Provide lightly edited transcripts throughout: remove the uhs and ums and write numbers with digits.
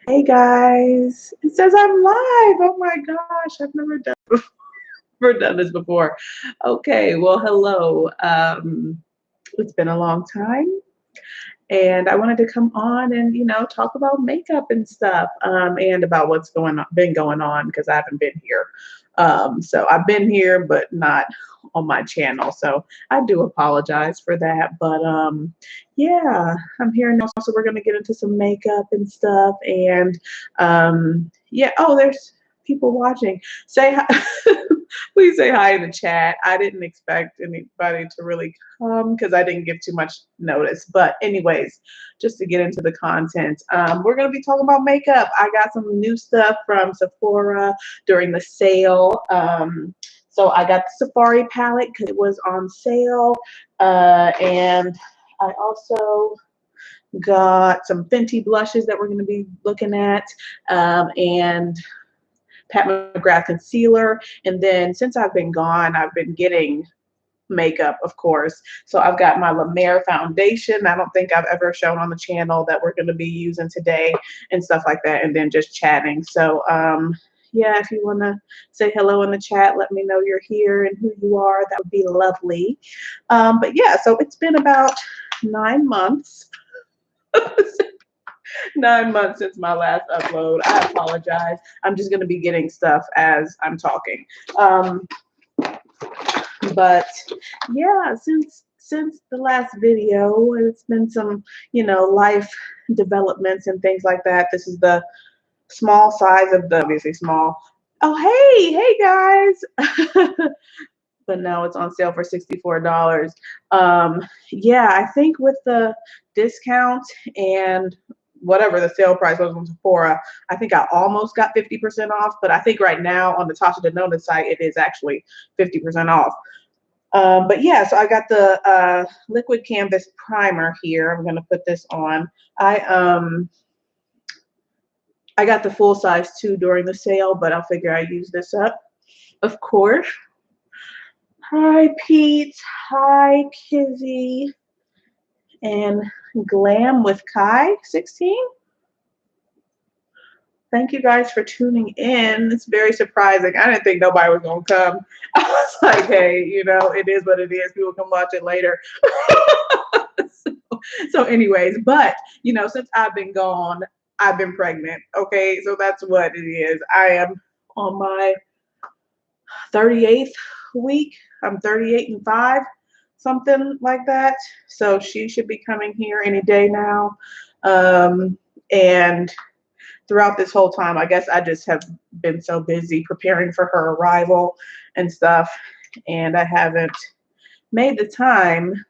Hey guys, it says I'm live. Oh my gosh, I've never done this before. Okay, well, hello. It's been a long time, and I wanted to come on and talk about makeup and stuff, and about what's been going on because I haven't been here. So I've been here, but not on my channel. So I do apologize for that. But yeah, I'm here now. So we're gonna get into some makeup and stuff. And yeah. Oh, there's people watching. Say hi. Please say hi in the chat. I didn't expect anybody to really come because I didn't give too much notice. But anyways, just to get into the content, we're going to be talking about makeup. I got some new stuff from Sephora during the sale. So I got the Safari palette because it was on sale. And I also got some Fenty blushes that we're going to be looking at. And Pat McGrath concealer. And then since I've been gone, I've been getting makeup, of course. So I've got my La Mer foundation. I don't think I've ever shown on the channel that we're going to be using today and stuff like that. And then just chatting. So yeah, if you want to say hello in the chat, let me know you're here and who you are. That would be lovely. But yeah, so it's been about 9 months. 9 months since my last upload. I apologize. I'm just going to be getting stuff as I'm talking. But yeah, since the last video, it's been some, life developments and things like that. This is the small size of the, obviously small. Oh, hey guys. But no, it's on sale for $64. Yeah, I think with the discount and whatever the sale price was on Sephora, I think I almost got 50% off, but I think right now on the Natasha Denona site, it is actually 50% off. But yeah, so I got the liquid canvas primer here. I'm going to put this on. I got the full size too during the sale, but I'll figure I use this up, of course. Hi, Pete. Hi, Kizzy. And Glam with Kai 16. Thank you guys for tuning in. It's very surprising. I didn't think nobody was going to come. I was like, hey, it is what it is. People can watch it later. So anyways, but, since I've been gone, I've been pregnant. Okay, so that's what it is. I am on my 38th week. I'm 38 and 5, something like that. So she should be coming here any day now. And throughout this whole time, I guess I just have been so busy preparing for her arrival and stuff. And I haven't made the time,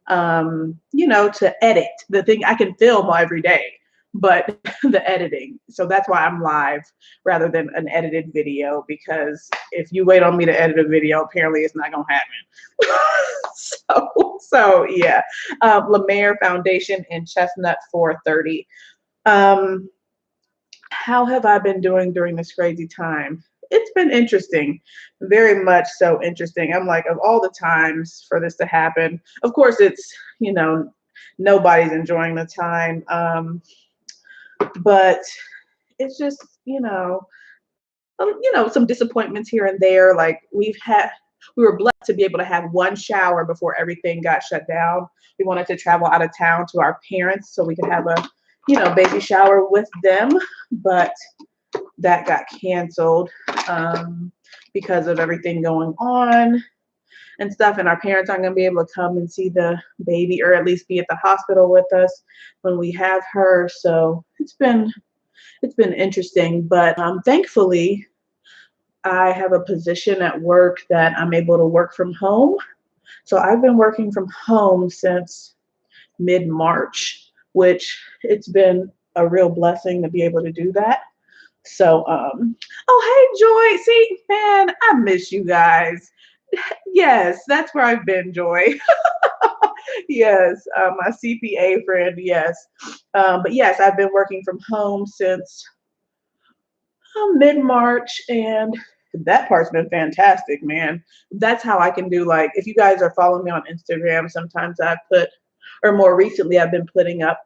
to edit. The thing I can film every day, but the editing. So that's why I'm live rather than an edited video, because if you wait on me to edit a video, apparently it's not going to happen. so yeah. La Mer foundation in Chestnut 430. How have I been doing during this crazy time? It's been interesting, very much so interesting. I'm like, of all the times for this to happen, of course it's, nobody's enjoying the time. But it's just, some disappointments here and there. Like we were blessed to be able to have one shower before everything got shut down. We wanted to travel out of town to our parents so we could have a, baby shower with them, but that got canceled because of everything going on and stuff. And our parents aren't going to be able to come and see the baby, or at least be at the hospital with us when we have her. So it's been interesting, but thankfully I have a position at work that I'm able to work from home. So I've been working from home since mid-March, which it's been a real blessing to be able to do that. So, oh, hey, Joy. See, man, I miss you guys. Yes, that's where I've been, Joy. Yes, my CPA friend, yes. But yes, I've been working from home since mid-March, and that part's been fantastic, man. That's how I can do, like, if you guys are following me on Instagram, sometimes I put, or more recently, I've been putting up,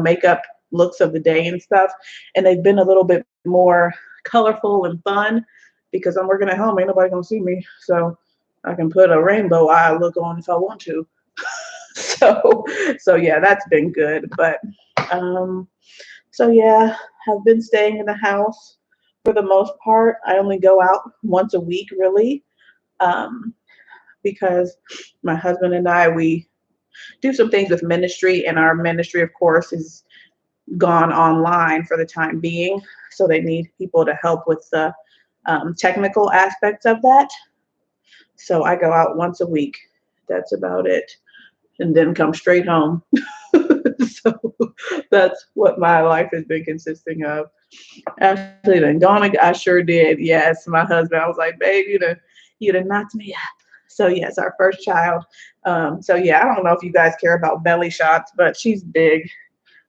makeup looks of the day and stuff. And they've been a little bit more colorful and fun because I'm working at home. Ain't nobody gonna see me. So I can put a rainbow eye look on if I want to. So yeah, that's been good. But so yeah, I've been staying in the house for the most part. I only go out once a week really. Because my husband and I, we do some things with ministry, and our ministry, of course, is gone online for the time being. So they need people to help with the technical aspects of that. So I go out once a week. That's about it. And then come straight home. So that's what my life has been consisting of. Actually, then Donna, I sure did. Yes, my husband. I was like, babe, you done knocked me up. So yes, our first child. So yeah, I don't know if you guys care about belly shots, but she's big.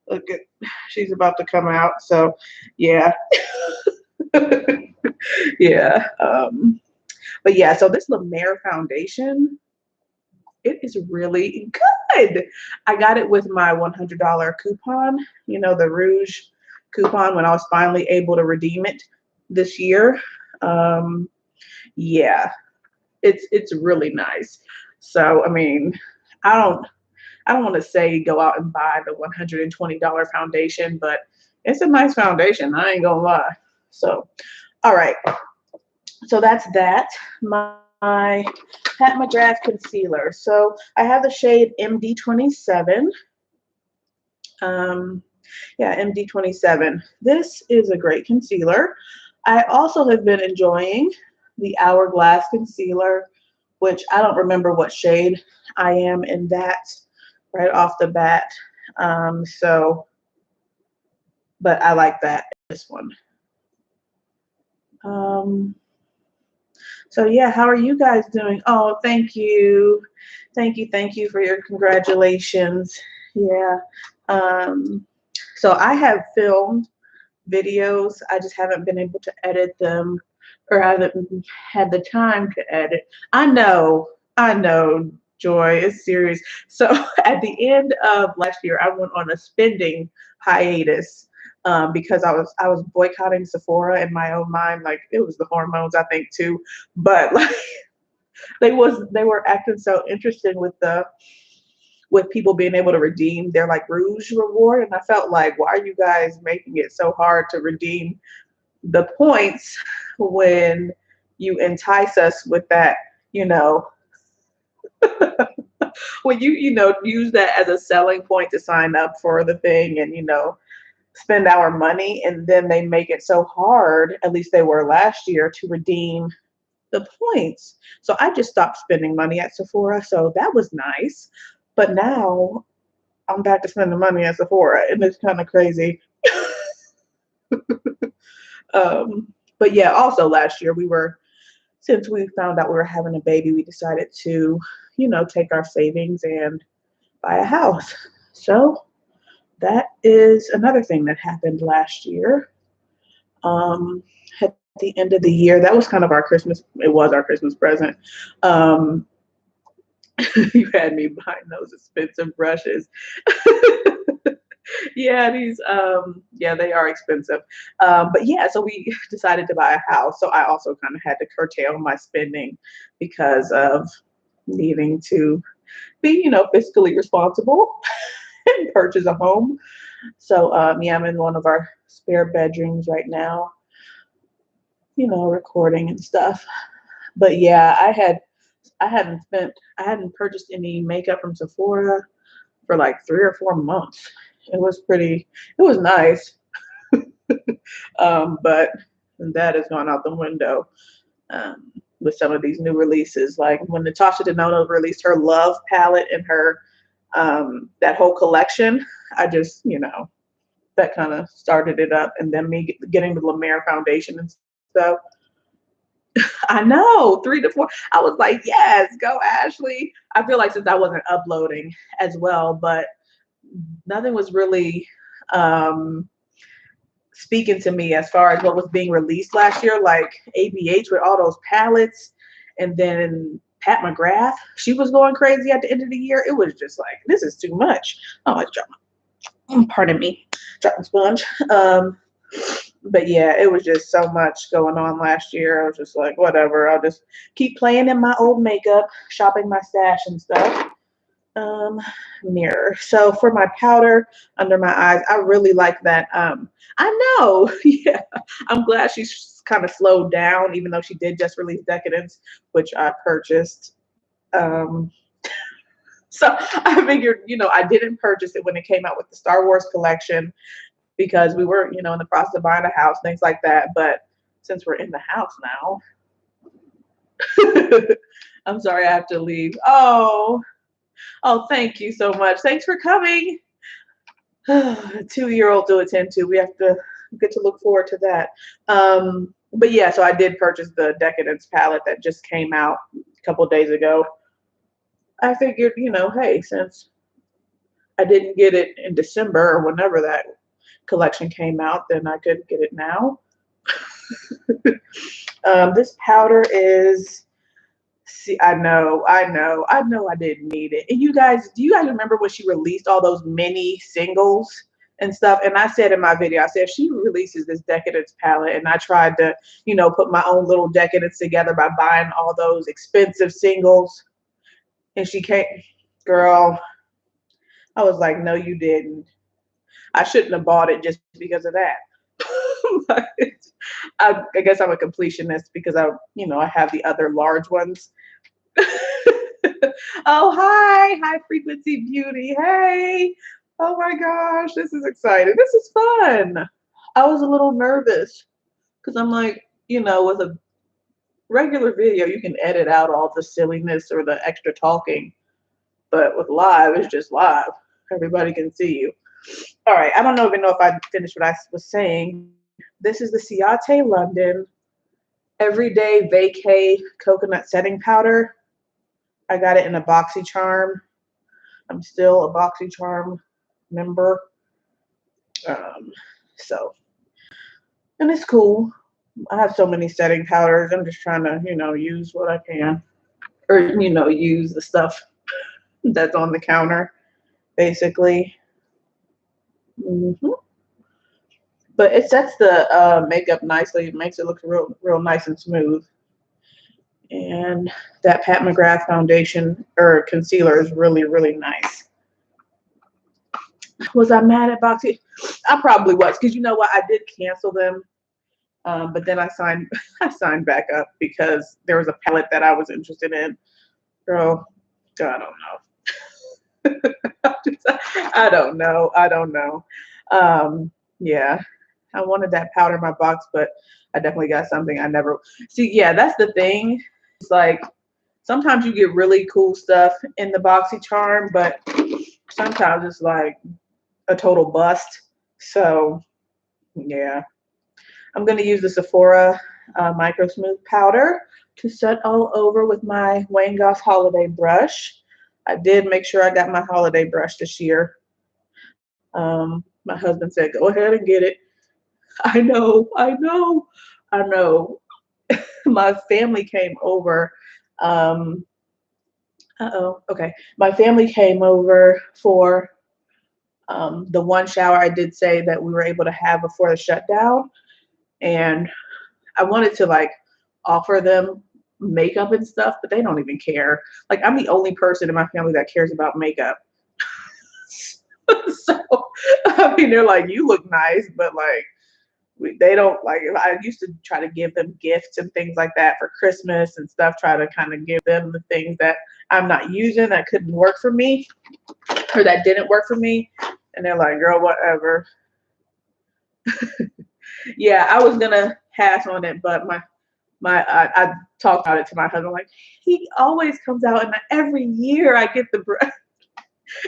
Look at, she's about to come out. So yeah, yeah. But yeah, so this La Mer foundation, it is really good. I got it with my $100 coupon. You know, the Rouge coupon when I was finally able to redeem it this year. Yeah, it's really nice. So I mean, I don't want to say go out and buy the $120 foundation, but it's a nice foundation. I ain't gonna lie. So, all right. So that's that. My Pat McGrath concealer. So I have the shade MD27. Yeah, MD27. This is a great concealer. I also have been enjoying the Hourglass concealer, which I don't remember what shade I am in that right off the bat. But I like that, this one. So yeah, how are you guys doing? Oh, thank you. Thank you for your congratulations. Yeah. So I have filmed videos. I just haven't been able to edit them, or haven't had the time to edit. I know, Joy, it's serious. So at the end of last year, I went on a spending hiatus because I was boycotting Sephora in my own mind. Like it was the hormones, I think too, but like they were acting so interesting with people being able to redeem their like Rouge reward, and I felt like, why are you guys making it so hard to redeem the points when you entice us with that, you know, when you know, use that as a selling point to sign up for the thing and, you know, spend our money, and then they make it so hard, at least they were last year, to redeem the points. So I just stopped spending money at Sephora. So that was nice. But now I'm back to spending money at Sephora, and it's kind of crazy. But yeah, also last year since we found out we were having a baby, we decided to, you know, take our savings and buy a house. So that is another thing that happened last year. At the end of the year, that was kind of our Christmas. It was our Christmas present. You had me buying those expensive brushes. Yeah, yeah, they are expensive. But yeah, so we decided to buy a house. So I also kind of had to curtail my spending because of needing to be, you know, fiscally responsible and purchase a home. So yeah, I'm in one of our spare bedrooms right now, you know, recording and stuff. But yeah, I hadn't purchased any makeup from Sephora for like 3 or 4 months. It was nice. But that has gone out the window with some of these new releases. Like when Natasha Denona released her Love palette and her that whole collection, I just, you know, that kind of started it up. And then me getting the La Mer foundation and stuff. I know, 3 to 4. I was like, yes, go Ashley. I feel like since I wasn't uploading as well, but nothing was really speaking to me as far as what was being released last year, like ABH with all those palettes, and then Pat McGrath, she was going crazy at the end of the year. It was just like, this is too much. Oh, it's drama. Pardon me, dropping sponge. But yeah, it was just so much going on last year. I was just like, whatever. I'll just keep playing in my old makeup, shopping my stash and stuff. Mirror. So for my powder under my eyes, I really like that. I know. Yeah, I'm glad she's kind of slowed down, even though she did just release Decadence, which I purchased. Um, so I figured, I didn't purchase it when it came out with the Star Wars collection because we were, in the process of buying a house, things like that. But since we're in the house now, I'm sorry I have to leave. Oh, thank you so much. Thanks for coming. A 2-year-old to attend to. We have to get to look forward to that. But yeah, so I did purchase the Decadence palette that just came out a couple of days ago. I figured, hey, since I didn't get it in December or whenever that collection came out, then I could get it now. This powder is, see, I know I didn't need it. And do you guys remember when she released all those mini singles and stuff? And I said in my video, I said, if she releases this Decadence palette, and I tried to, put my own little Decadence together by buying all those expensive singles. And she came, girl, I was like, no, you didn't. I shouldn't have bought it just because of that. But I guess I'm a completionist because I have the other large ones. Oh, hi Frequency Beauty. Hey. Oh my gosh, this is exciting. This is fun. I was a little nervous because I'm like, with a regular video, you can edit out all the silliness or the extra talking. But with live, it's just live. Everybody can see you. All right, I don't even know if I finished what I was saying. This is the Ciate London Everyday Vacay Coconut Setting Powder. I got it in a BoxyCharm. I'm still a BoxyCharm member. And it's cool. I have so many setting powders. I'm just trying to, use what I can. Or, use the stuff that's on the counter, basically. But it sets the makeup nicely. It makes it look real nice and smooth. And that Pat McGrath foundation or concealer is really, really nice. Was I mad at Boxy? I probably was, because you know what? I did cancel them. But then I signed back up because there was a palette that I was interested in. Girl, I don't know. I don't know. Yeah, I wanted that powder in my box, but I definitely got something I never see. Yeah, that's the thing. It's like sometimes you get really cool stuff in the BoxyCharm, but sometimes it's like a total bust. So yeah, I'm gonna use the Sephora Microsmooth powder to set all over with my Wayne Goss holiday brush. I did make sure I got my holiday brush this year. My husband said, go ahead and get it. I know. My family came over. Okay. My family came over for the one shower I did say that we were able to have before the shutdown. And I wanted to like offer them makeup and stuff, but they don't even care. Like I'm the only person in my family that cares about makeup. So I mean, they're like, you look nice, but like they don't like. I used to try to give them gifts and things like that for Christmas and stuff. Try to kind of give them the things that I'm not using that couldn't work for me or that didn't work for me, and they're like, girl, whatever. Yeah, I was gonna pass on it, but I talked about it to my husband. Like he always comes out, and every year I get the brush.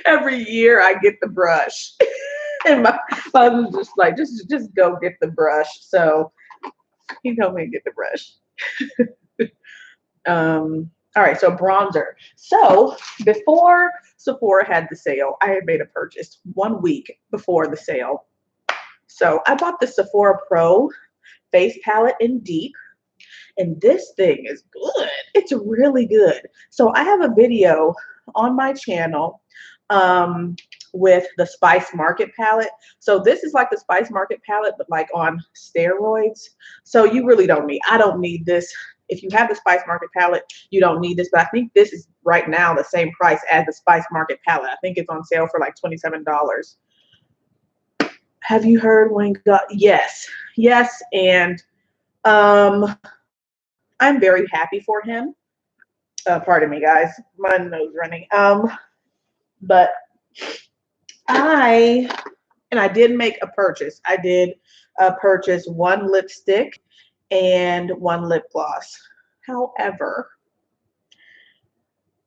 Every year I get the brush. And my husband's just like, just go get the brush. So he told me to get the brush. All right, so bronzer. So before Sephora had the sale, I had made a purchase 1 week before the sale. So I bought the Sephora Pro face palette in Deep. And this thing is good. It's really good. So I have a video on my channel with the Spice Market palette. So this is like the Spice Market palette, but like on steroids. So you really don't need, I don't need this. If you have the Spice Market palette, you don't need this, but I think this is right now the same price as the Spice Market palette. I think it's on sale for like $27. Have you heard when God? Yes, yes, and I'm very happy for him. Pardon me, guys, my nose running. But I did make a purchase. I did purchase one lipstick and one lip gloss. However,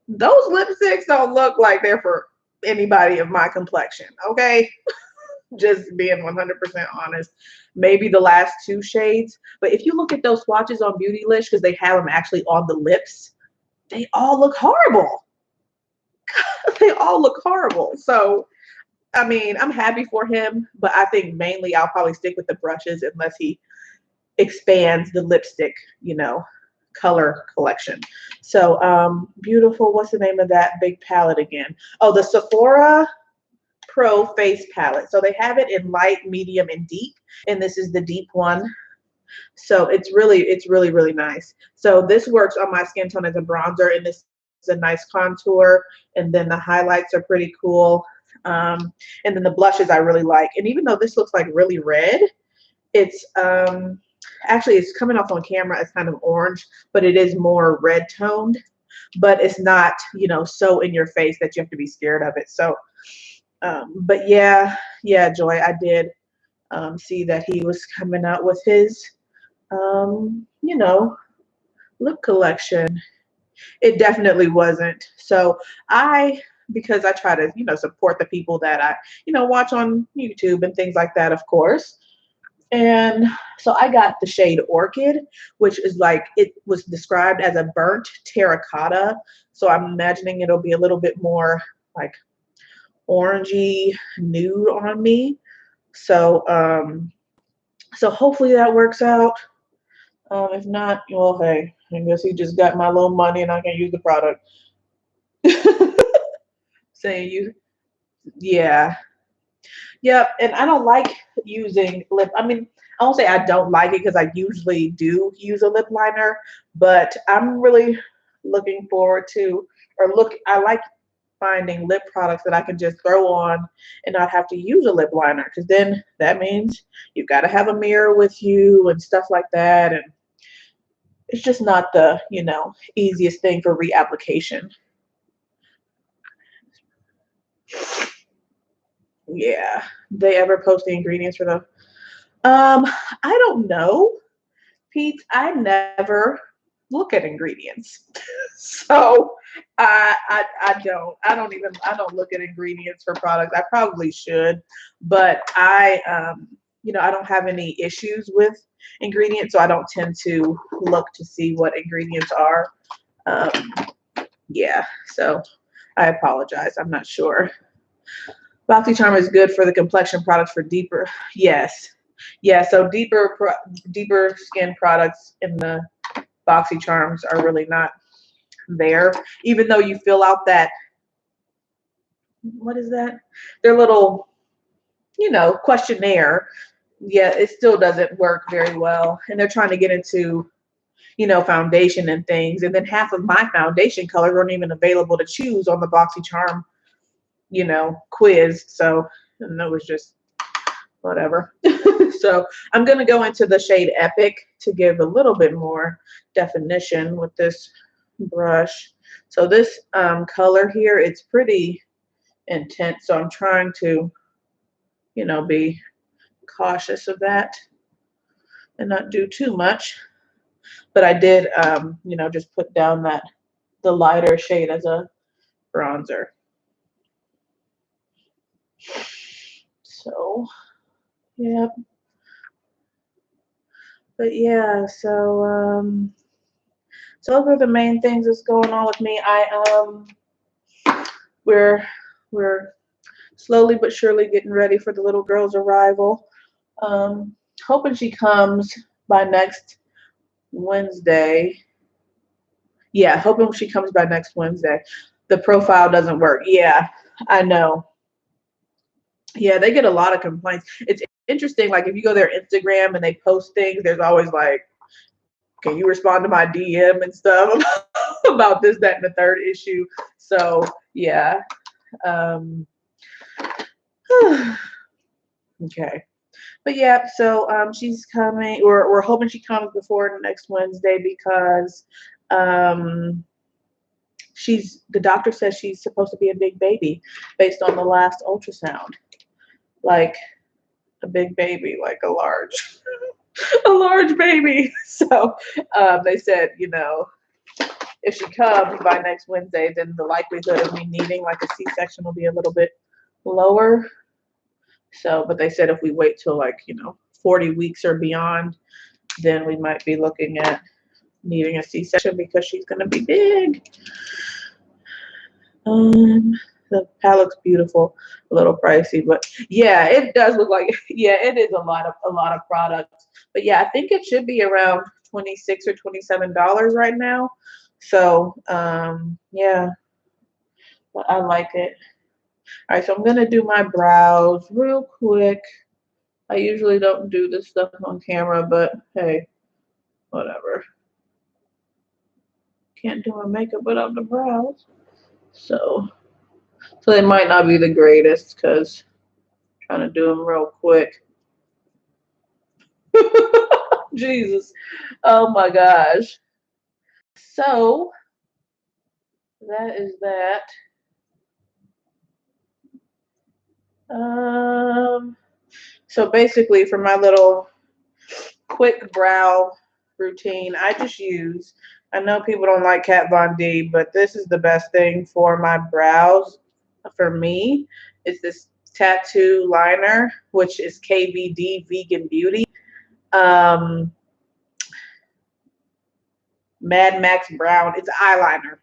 those lipsticks don't look like they're for anybody of my complexion. Okay. Just being 100% honest, maybe the last two shades. But if you look at those swatches on Beautylish, because they have them actually on the lips, they all look horrible. They all look horrible. So, I mean, I'm happy for him, but I think mainly I'll probably stick with the brushes unless he expands the lipstick, you know, color collection. So, beautiful. What's the name of that big palette again? Oh, the Sephora Pro Face Palette. So they have it in light, medium, and deep, and this is the deep one. So it's really nice. So this works on my skin tone as a bronzer, and this is a nice contour, and then the highlights are pretty cool. And then the blushes I really like. And even though this looks like really red, it's actually it's coming off on camera as kind of orange, but it is more red toned, but it's not, you know, so in your face that you have to be scared of it. So but yeah, Joy, I did see that he was coming out with his, you know, lip collection. It definitely wasn't. So because I try to, you know, support the people that I, you know, watch on YouTube and things like that, of course. And so I got the shade Orchid, which is like, it was described as a burnt terracotta. So I'm imagining it'll be a little bit more like orangey nude on me. So so hopefully that works out. If not, well, hey, I guess he just got my little money and I can use the product. Saying you, yeah, yep. And I don't like using lip. I mean, I won't say I don't like it because I usually do use a lip liner, but I'm really looking forward to, I like finding lip products that I can just throw on and not have to use a lip liner, because then that means you've got to have a mirror with you and stuff like that, and it's just not the, you know, easiest thing for reapplication. Yeah, they ever post the ingredients for the I don't know, Pete. I never look at ingredients. So I don't look at ingredients for products. I probably should, but you know, I don't have any issues with ingredients, so I don't tend to look to see what ingredients are. Um, yeah, so I apologize. I'm not sure. BoxyCharm is good for the complexion products for deeper. Yes. Yeah, so deeper skin products in the BoxyCharms are really not there. Even though you fill out that, what is that? Their little, you know, questionnaire. Yeah, it still doesn't work very well. And they're trying to get into, you know, foundation and things. And then half of my foundation colors aren't even available to choose on the BoxyCharm, you know, quiz. So and it was just whatever. So I'm going to go into the shade Epic to give a little bit more definition with this brush. So this color here, it's pretty intense. So I'm trying to, you know, be cautious of that and not do too much. But I did, you know, just put down the lighter shade as a bronzer. So, yeah. But yeah, so so those are the main things that's going on with me. We're slowly but surely getting ready for the little girl's arrival. Hoping she comes by next Wednesday. Yeah, hoping she comes by next Wednesday. The profile doesn't work. Yeah, I know. Yeah, they get a lot of complaints. It's interesting, like if you go their Instagram and they post things, there's always like, can you respond to my DM and stuff about this, that, and the third issue. So yeah. Um, okay. But yeah, so she's coming. We're hoping she comes before next Wednesday because the doctor says she's supposed to be a big baby based on the last ultrasound. Like a big baby, like a large a large baby. So they said, you know, if she comes by next Wednesday, then the likelihood of me needing like a C-section will be a little bit lower. So, but they said if we wait till like, you know, 40 weeks or beyond, then we might be looking at needing a C-section because she's going to be big. The palette's beautiful, a little pricey, but yeah, it does look like, yeah, it is a lot of products. But yeah, I think it should be around $26 or $27 right now. So yeah, but I like it. All right, so I'm gonna do my brows real quick. I usually don't do this stuff on camera, but hey, whatever. Can't do my makeup without the brows. So they might not be the greatest because I'm trying to do them real quick. Jesus. Oh my gosh. So that is that. So basically for my little quick brow routine, I just use, I know people don't like Kat Von D, but this is the best thing for my brows for me. It's this tattoo liner, which is KVD Vegan Beauty. Mad Max Brown. It's eyeliner,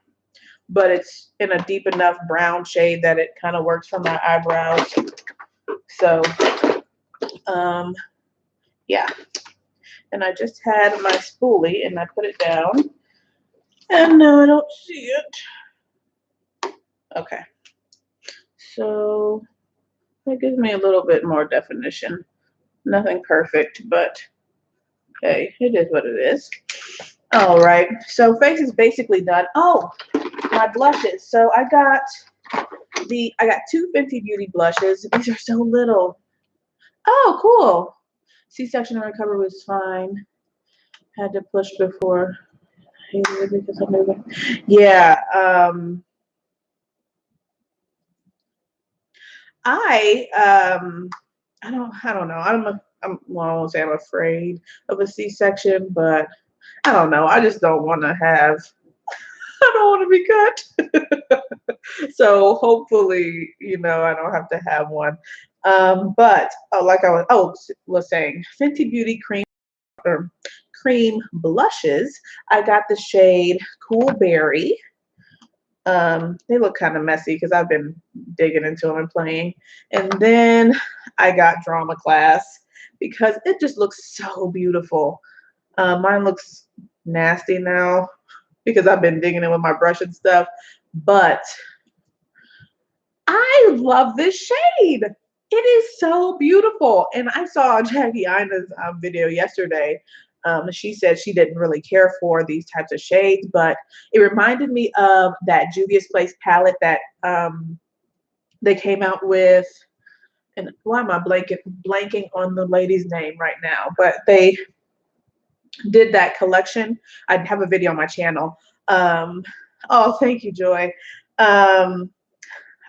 but it's in a deep enough brown shade that it kind of works for my eyebrows. So, yeah. And I just had my spoolie and I put it down. And now I don't see it. Okay. So that gives me a little bit more definition. Nothing perfect, but hey, it is what it is. All right. So face is basically done. Oh, my blushes. So I got two Fenty Beauty blushes. These are so little. Oh, cool. C-section and recovery was fine. Had to push before. Because I'm moving. Yeah. I don't know. Well, I won't say I'm afraid of a C-section, but I don't know. I just don't want to have. I don't want to be cut. So hopefully, you know, I don't have to have one. But like I was saying, Fenty Beauty cream blushes. I got the shade Cool Berry. They look kind of messy because I've been digging into them and playing. And then I got Drama Class because it just looks so beautiful. Mine looks nasty now because I've been digging in with my brush and stuff. But I love this shade. It is so beautiful. And I saw Jackie Ina's video yesterday. She said she didn't really care for these types of shades, but it reminded me of that Juvia's Place palette that they came out with. And why am I blanking on the lady's name right now? But they did that collection. I have a video on my channel. Oh, thank you, Joy. I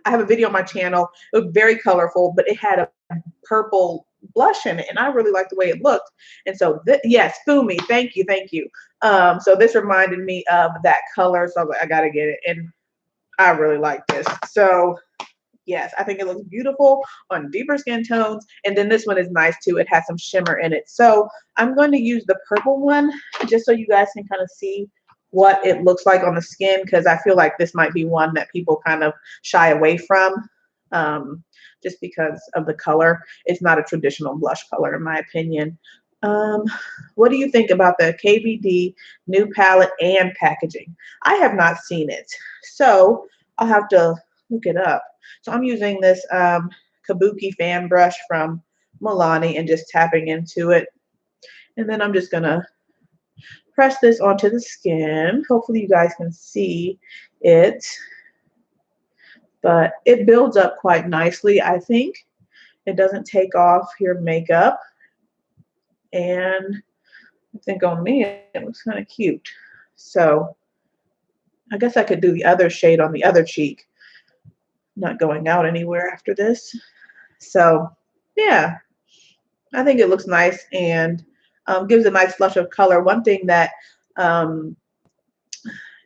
have a video on my channel. It was very colorful, but it had a purple blush in it, and I really liked the way it looked. And so, yes, Fumi, thank you, thank you. So this reminded me of that color, so I was like, I gotta get it, and I really like this. So yes, I think it looks beautiful on deeper skin tones, and then this one is nice too. It has some shimmer in it. So I'm going to use the purple one just so you guys can kind of see what it looks like on the skin, because I feel like this might be one that people kind of shy away from just because of the color. It's not a traditional blush color in my opinion. What do you think about the KVD new palette and packaging? I have not seen it, so I'll have to look it up. So I'm using this Kabuki fan brush from Milani and just tapping into it. And then I'm just gonna press this onto the skin. Hopefully you guys can see it, but it builds up quite nicely. I think it doesn't take off your makeup, and I think on me it looks kind of cute. So I guess I could do the other shade on the other cheek. Not going out anywhere after this. So yeah, I think it looks nice and gives a nice flush of color. One thing that um,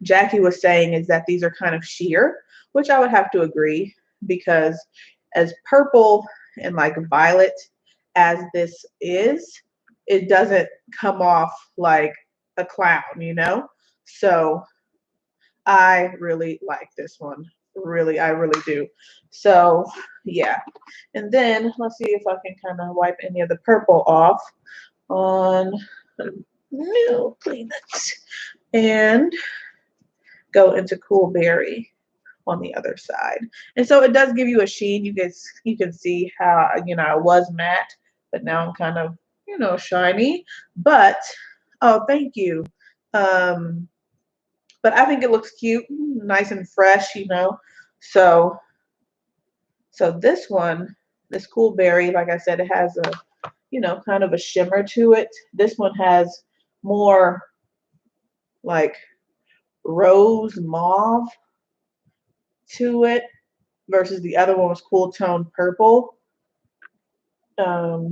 Jackie was saying is that these are kind of sheer, which I would have to agree, because as purple and like violet as this is, it doesn't come off like a clown, you know? So I really like this one. Really, I really do. So yeah. And then let's see if I can kind of wipe any of the purple off on new Kleenex and go into Cool Berry on the other side. And so it does give you a sheen. You can see how, you know, I was matte, but now I'm kind of, you know, shiny. But oh, thank you. But I think it looks cute, nice and fresh, you know. So this one, this Cool Berry, like I said, it has a, you know, kind of a shimmer to it. This one has more like rose mauve to it versus the other one was cool tone purple.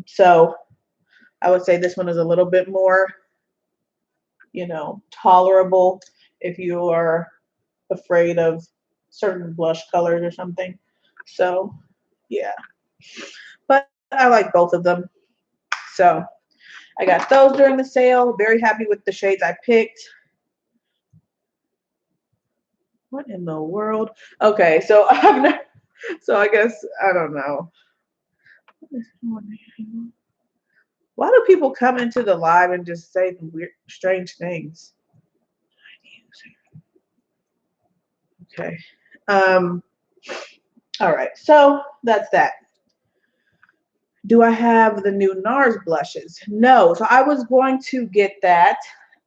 So I would say this one is a little bit more, you know, tolerable if you are afraid of certain blush colors or something. So yeah, but I like both of them. So I got those during the sale. Very happy with the shades I picked. What in the world? Okay, so so I guess I don't know. Why do people come into the live and just say weird, strange things? Okay. All right. So that's that. Do I have the new Nars blushes? No. So I was going to get that.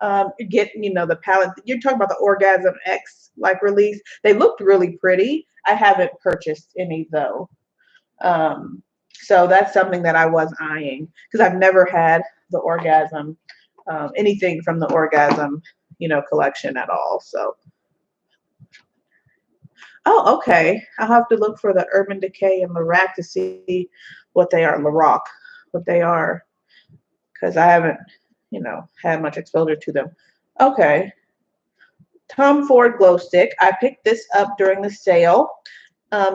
You know, the palette. You're talking about the Orgasm X like release. They looked really pretty. I haven't purchased any though. So that's something that I was eyeing because I've never had the Orgasm, anything from the Orgasm, you know, collection at all. So, oh, okay. I'll have to look for the Urban Decay and Lorac to see what they are. Lorac, what they are, because I haven't, you know, had much exposure to them. Okay. Tom Ford Glow Stick. I picked this up during the sale.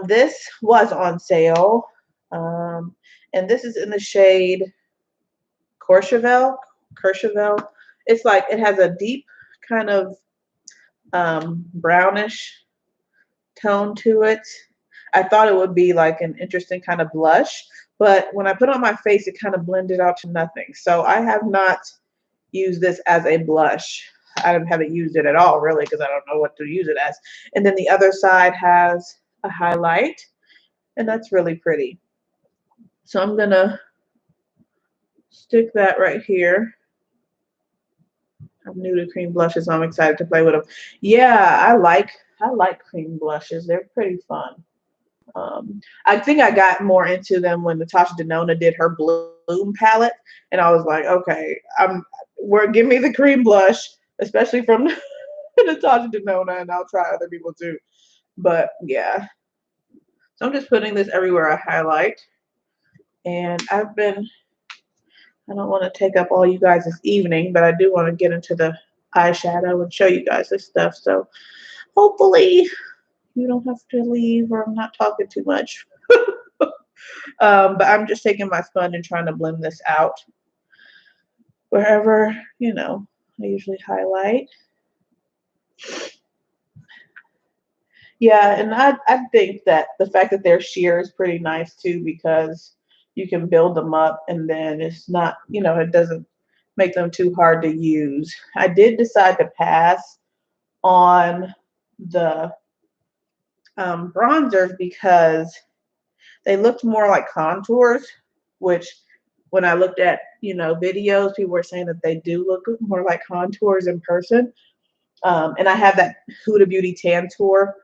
This was on sale. And this is in the shade Courchevel. It's like it has a deep kind of brownish tone to it. I thought it would be like an interesting kind of blush, but when I put it on my face, it kind of blended out to nothing. So I have not used this as a blush. I haven't used it at all, really, because I don't know what to use it as. And then the other side has a highlight, and that's really pretty. So I'm gonna stick that right here. I'm new to cream blushes, so I'm excited to play with them. Yeah, I like cream blushes. They're pretty fun. I think I got more into them when Natasha Denona did her Bloom palette, and I was like, okay, give me the cream blush, especially from Natasha Denona, and I'll try other people too. But yeah, so I'm just putting this everywhere I highlight, and I don't want to take up all you guys this evening, but I do want to get into the eyeshadow and show you guys this stuff. So hopefully you don't have to leave or I'm not talking too much. But I'm just taking my sponge and trying to blend this out wherever, you know, I usually highlight. Yeah, and I think that the fact that they're sheer is pretty nice too, because you can build them up and then it's not, you know, it doesn't make them too hard to use. I did decide to pass on the bronzers because They looked more like contours, which when I looked at, you know, videos, people were saying that they do look more like contours in person. And I have that Huda Beauty Tan Tour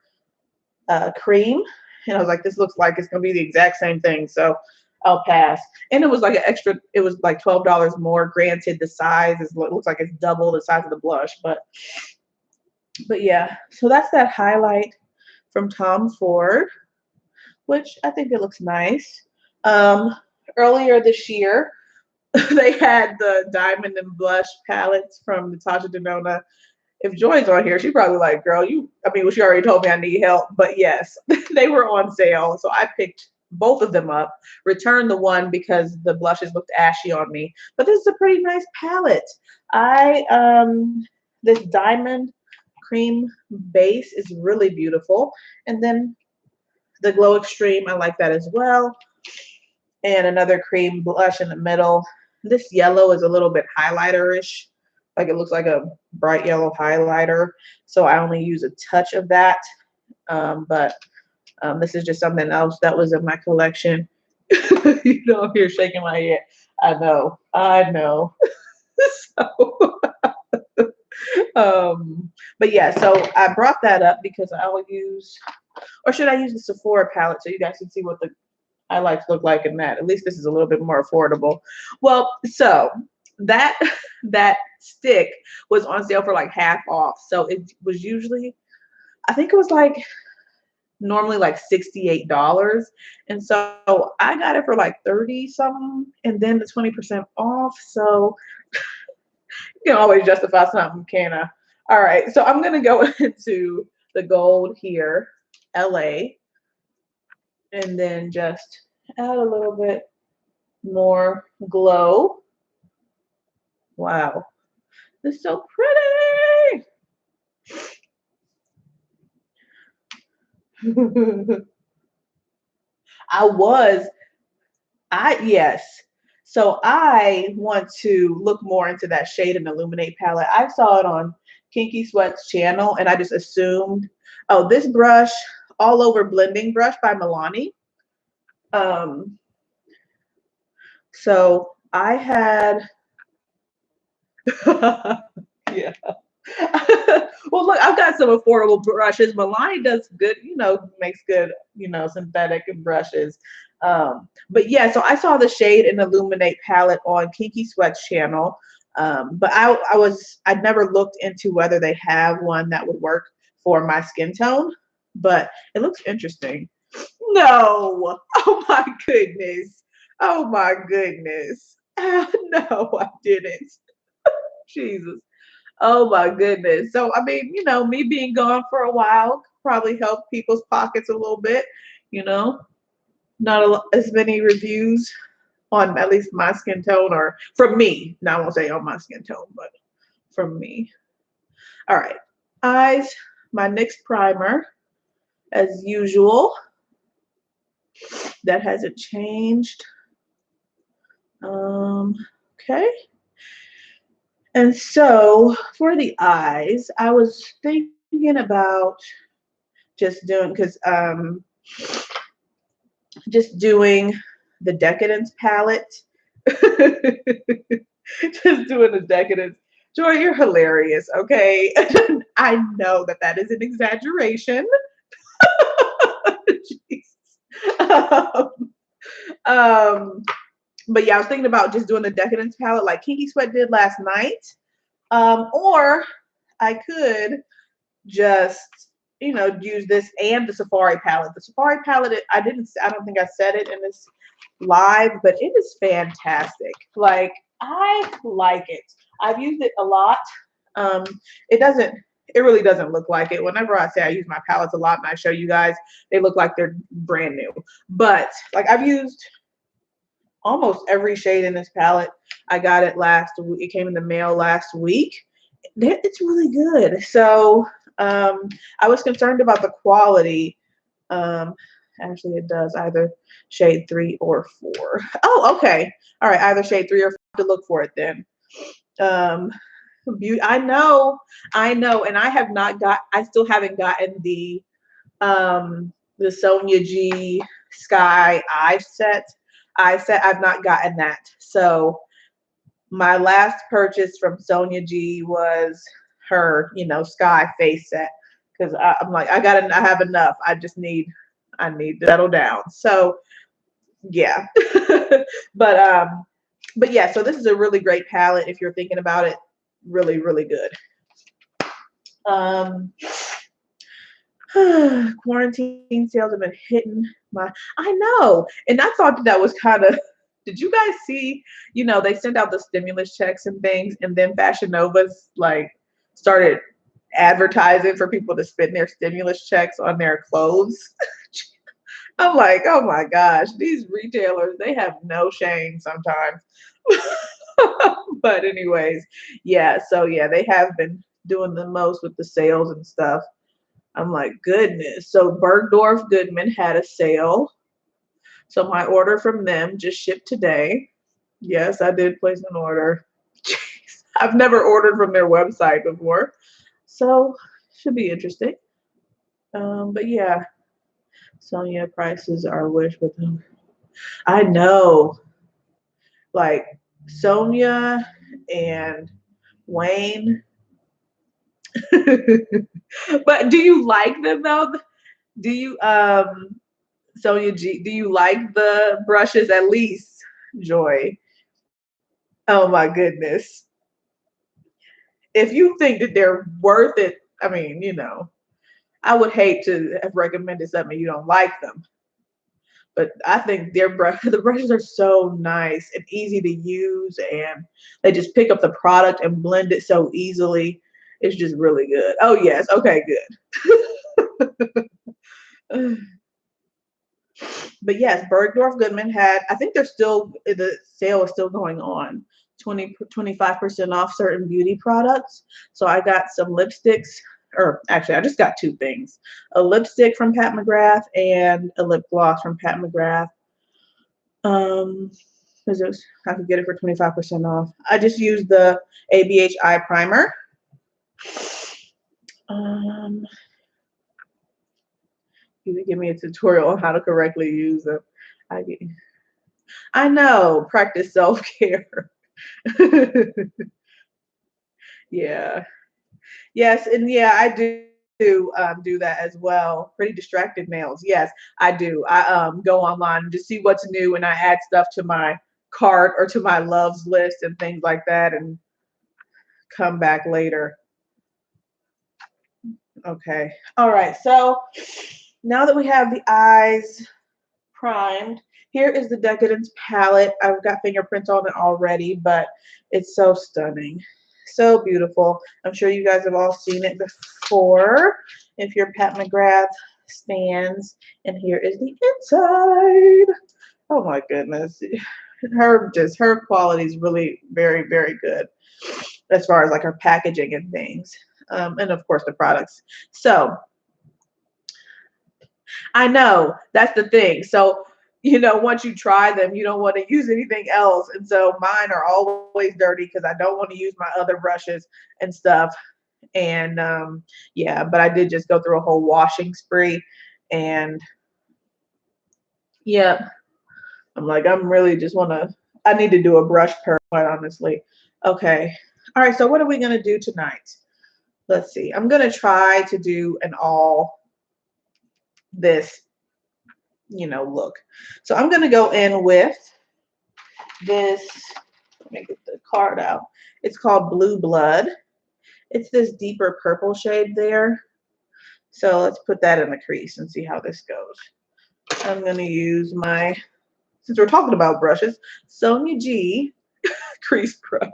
cream, and I was like, this looks like it's gonna be the exact same thing, so I'll pass. And it was like an extra, it was like $12 more. Granted, the size is, it looks like it's double the size of the blush, but yeah. So that's that highlight from Tom Ford, which I think it looks nice. Earlier this year, they had the diamond and blush palettes from Natasha Denona. If Joy's on here, she probably like, girl, I mean, well, she already told me I need help, but yes, they were on sale. So I picked both of them up, returned the one because the blushes looked ashy on me, but this is a pretty nice palette. This diamond cream base is really beautiful. And then the Glow Extreme, I like that as well. And another cream blush in the middle. This yellow is a little bit highlighter-ish. Like it looks like a bright yellow highlighter. So I only use a touch of that. But this is just something else that was in my collection. You know, I'm here shaking my head. I know. So, but yeah, so I brought that up because I will use, or should I use the Sephora palette so you guys can see what the highlights look like in that. At least this is a little bit more affordable. Well, so that stick was on sale for like half off. So it was usually, I think it was like normally like $68. And so I got it for like 30 something and then the 20% off. So you can always justify something, can I? All right, so I'm gonna go into the gold here, LA, and then just add a little bit more glow. Wow, this is so pretty. Yes. So I want to look more into that Shade and Illuminate palette. I saw it on Kinky Sweat's channel and I just assumed, oh, this brush, All Over Blending Brush by Milani. So I had, yeah. Well, look, I've got some affordable brushes. Milani does good, you know, makes good, you know, synthetic brushes. But yeah, so I saw the Shade and Illuminate palette on Kinky Sweat's channel. But I'd never looked into whether they have one that would work for my skin tone, but it looks interesting. No, oh my goodness. Oh my goodness. No, I didn't. Jesus. Oh my goodness. So, I mean, you know, me being gone for a while probably helped people's pockets a little bit, you know, not as many reviews on at least my skin tone or from me. Now, I won't say on my skin tone, but from me. All right. Eyes, my NYX primer, as usual. That hasn't changed. Okay. And so for the eyes, I was thinking about just doing, because just doing the Decadence palette. Just doing the Decadence. Joy, you're hilarious, okay? I know that is an exaggeration. But yeah, I was thinking about just doing the Decadence palette like Kinky Sweat did last night. Or I could just, you know, use this and the Safari palette. The Safari palette, I don't think I said it in this live, but it is fantastic. Like, I like it. I've used it a lot. It really doesn't look like it. Whenever I say I use my palettes a lot and I show you guys, they look like they're brand new. But like, I've used almost every shade in this palette. I got it last week. It came in the mail last week. It's really good. So I was concerned about the quality. Actually, it does either shade 3 or 4. Oh, okay. All right, either shade 3 or 4. To look for it then. I know, and I still haven't gotten the Sonia G Sky eye set. I've not gotten that. So my last purchase from Sonia G was her, you know, Sky face set, because I'm like, I have enough. I need to settle down. So yeah. but but yeah, so this is a really great palette if you're thinking about it. Really, really good. Quarantine sales have been hitting my, I know. And I thought that was kind of, did you guys see, you know, they sent out the stimulus checks and things, and then Fashion Nova's like started advertising for people to spend their stimulus checks on their clothes. I'm like, oh my gosh, these retailers, they have no shame sometimes. But anyways, yeah, so yeah, they have been doing the most with the sales and stuff. I'm like, goodness. So Bergdorf Goodman had a sale. So my order from them just shipped today. Yes, I did place an order. Jeez, I've never ordered from their website before. So should be interesting. But yeah, Sonia prices are wish with them. I know. Like Sonia and Wayne. But do you like them though? Do you Sonia G, do you like the brushes at least? Joy. Oh my goodness. If you think that they're worth it, I mean, you know, I would hate to have recommended something you don't like them. But I think the brushes are so nice and easy to use, and they just pick up the product and blend it so easily. It's just really good. Oh yes, okay, good. But yes, Bergdorf Goodman had, I think the sale is still going on. 25% off certain beauty products. So I got some lipsticks, or actually I just got two things. A lipstick from Pat McGrath and a lip gloss from Pat McGrath. I could get it for 25% off. I just used the ABH eye primer. You could give me a tutorial on how to correctly use them. I know, practice self-care. Yeah. Yes, and yeah, I do that as well. Pretty distracted nails. Yes, I do. I go online and just see what's new, and I add stuff to my cart or to my loves list and things like that, and come back later. Okay. All right. So now that we have the eyes primed, here is the Decadence palette. I've got fingerprints on it already, but it's so stunning. So beautiful. I'm sure you guys have all seen it before if you're Pat McGrath stands. And here is the inside. Oh my goodness. Her quality is really very, very good as far as like her packaging and things. And of course the products. So I know that's the thing. So, you know, once you try them, you don't want to use anything else. And so mine are always dirty because I don't want to use my other brushes and stuff. And yeah, but I did just go through a whole washing spree. And yeah, I'm like, I need to do a brush purge, quite honestly. Okay. All right. So what are we going to do tonight? Let's see. I'm going to try to do an all this, you know, look. So I'm going to go in with this. Let me get the card out. It's called Blue Blood. It's this deeper purple shade there. So let's put that in the crease and see how this goes. I'm going to use since we're talking about brushes, Sonia G Crease Pro.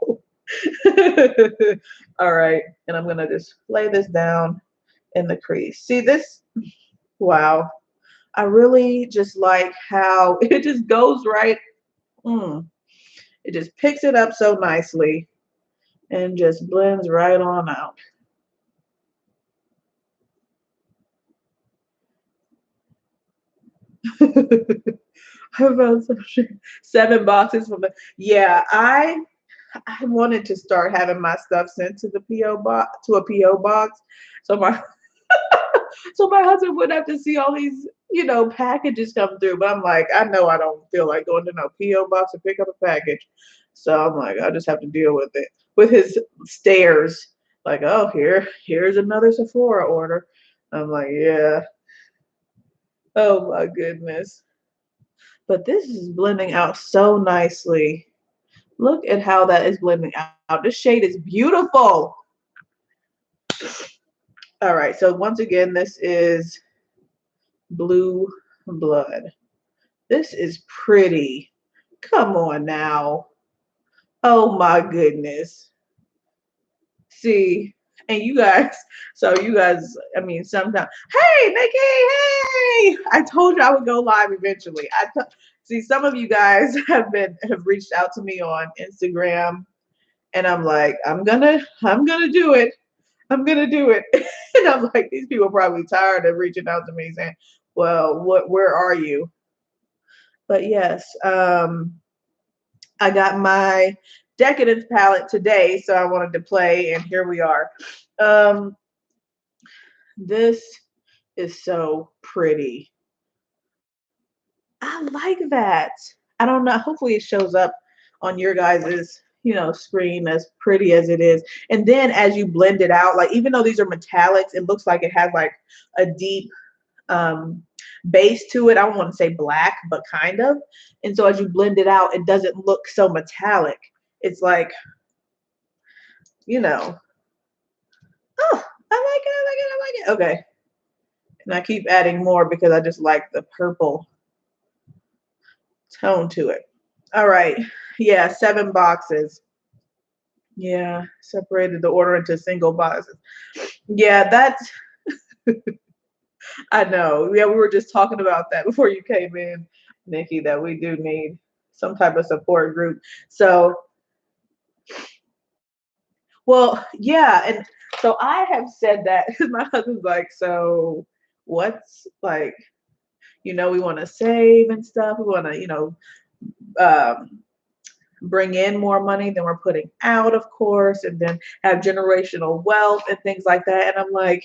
All right. And I'm going to just lay this down in the crease. See this? Wow. I really just like how it just goes right. It just picks it up so nicely and just blends right on out. I found some shit. 7 boxes from the, yeah, I wanted to start having my stuff sent to the PO box, to a PO box. So So my husband would have to see all these, you know, packages come through. But I'm like, I know I don't feel like going to no P.O. box to pick up a package. So I'm like, I just have to deal with it. With his stares, like, oh, here's another Sephora order. I'm like, yeah. Oh my goodness. But this is blending out so nicely. Look at how that is blending out. This shade is beautiful. All right, so once again, this is Blue Blood. This is pretty. Come on now. Oh my goodness. See, and you guys, so you guys, I mean, sometimes, hey, Nikki, hey, I told you I would go live eventually. See, some of you guys have reached out to me on Instagram, and I'm like, I'm gonna do it. I'm gonna do it. And I'm like, these people are probably tired of reaching out to me saying, well, where are you? But yes, I got my Decadence palette today, so I wanted to play, and here we are. This is so pretty. I like that. I don't know. Hopefully it shows up on your guys's, you know, screen as pretty as it is. And then as you blend it out, like even though these are metallics, it looks like it has like a deep base to it. I don't want to say black, but kind of. And so as you blend it out, it doesn't look so metallic. It's like, you know, oh, I like it, I like it, I like it. Okay. And I keep adding more because I just like the purple tone to it. All right. Yeah, 7 boxes. Yeah, separated the order into single boxes. Yeah, that's, I know. Yeah, we were just talking about that before you came in, Nikki, that we do need some type of support group. So, well, yeah. And so I have said that because my husband's like, so what's like, you know, we want to save and stuff. We want to, you know, bring in more money than we're putting out, of course, and then have generational wealth and things like that. And I'm like,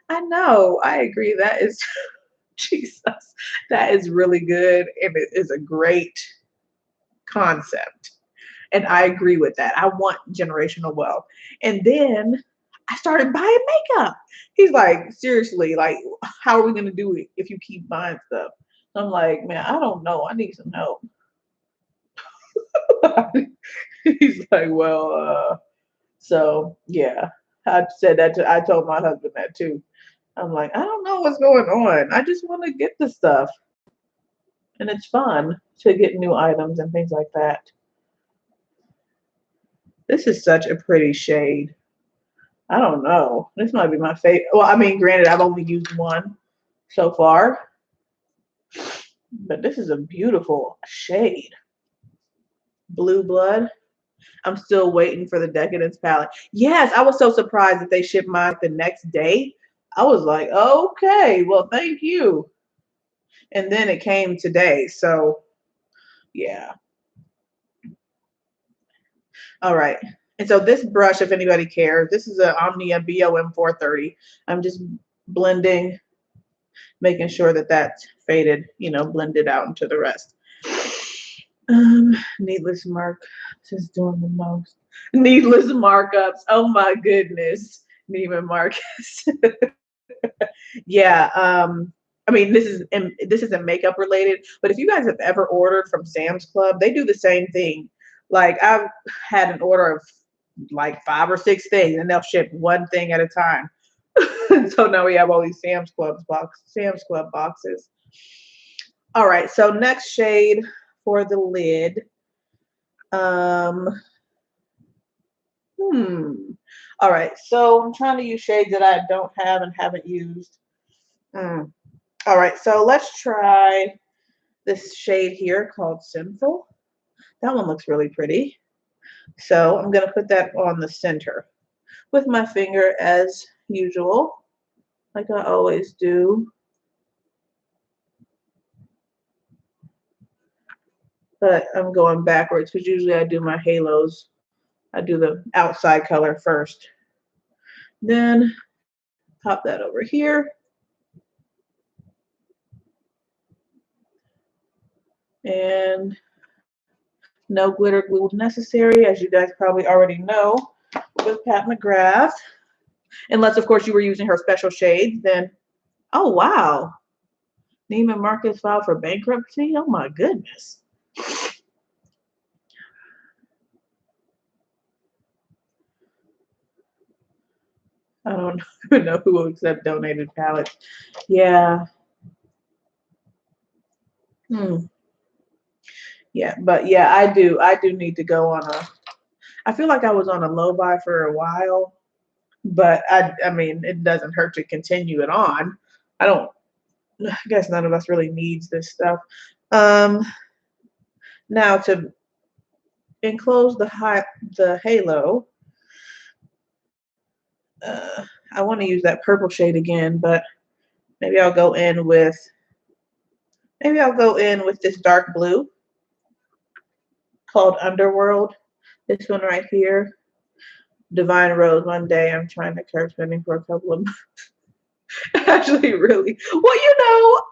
I know, I agree. That is, Jesus, that is really good. And it is a great concept. And I agree with that. I want generational wealth. And then I started buying makeup. He's like, seriously, like, how are we going to do it if you keep buying stuff? I'm like, man, I don't know. I need some help. He's like, well, so yeah, I said that I told my husband that too. I'm like, I don't know what's going on. I just want to get the stuff. And it's fun to get new items and things like that. This is such a pretty shade. I don't know. This might be my favorite. Well, I mean, granted, I've only used one so far, but this is a beautiful shade. Blue Blood. I'm still waiting for the Decadence palette. Yes, I was so surprised that they shipped mine the next day. I was like, okay, well, thank you. And then it came today. So, yeah. All right. And so this brush, if anybody cares, this is an Omnia BOM 430. I'm just blending, making sure that that's faded, you know, blended out into the rest. Needless mark. Just doing the most. Needless markups. Oh my goodness. Neiman Marcus. Yeah. I mean, this isn't makeup related, but if you guys have ever ordered from Sam's Club, they do the same thing. Like I've had an order of like 5 or 6 things, and they'll ship one thing at a time. So now we have all these Sam's Club boxes. All right, so next shade for the lid. All right, so I'm trying to use shades that I don't have and haven't used. All right, so let's try this shade here called Sinful. That one looks really pretty. So I'm going to put that on the center with my finger as usual, like I always do. But I'm going backwards because usually I do my halos. I do the outside color first. Then pop that over here. And no glitter glue necessary, as you guys probably already know, with Pat McGrath. Unless, of course, you were using her special shades, then, oh, wow. Neiman Marcus filed for bankruptcy? Oh, my goodness. I don't even know who will accept donated palettes. Yeah. Yeah, but yeah, I do need to go on a, I feel like I was on a low buy for a while, but I mean, it doesn't hurt to continue it on. I guess none of us really needs this stuff. Now to enclose the halo, I want to use that purple shade again, but maybe I'll go in with this dark blue called Underworld. This one right here, Divine Rose. One day I'm trying to curb spending for a couple of months. Actually, really. Well,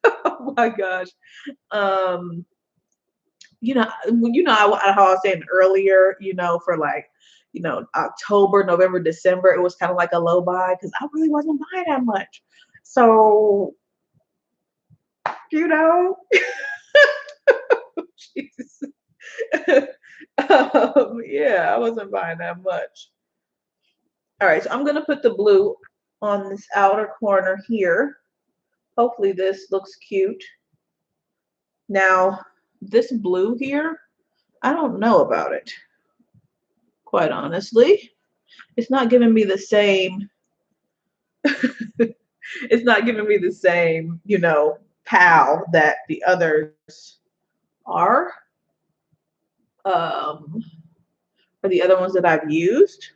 oh my gosh. How I was saying earlier, for like, October, November, December, it was kind of like a low buy because I really wasn't buying that much. So, Jesus. Yeah, I wasn't buying that much. All right, so I'm gonna put the blue on this outer corner here. Hopefully this looks cute. Now, this blue here, I don't know about it, quite honestly. It's not giving me the same, it's not giving me the same, pal that the others are, or the other ones that I've used.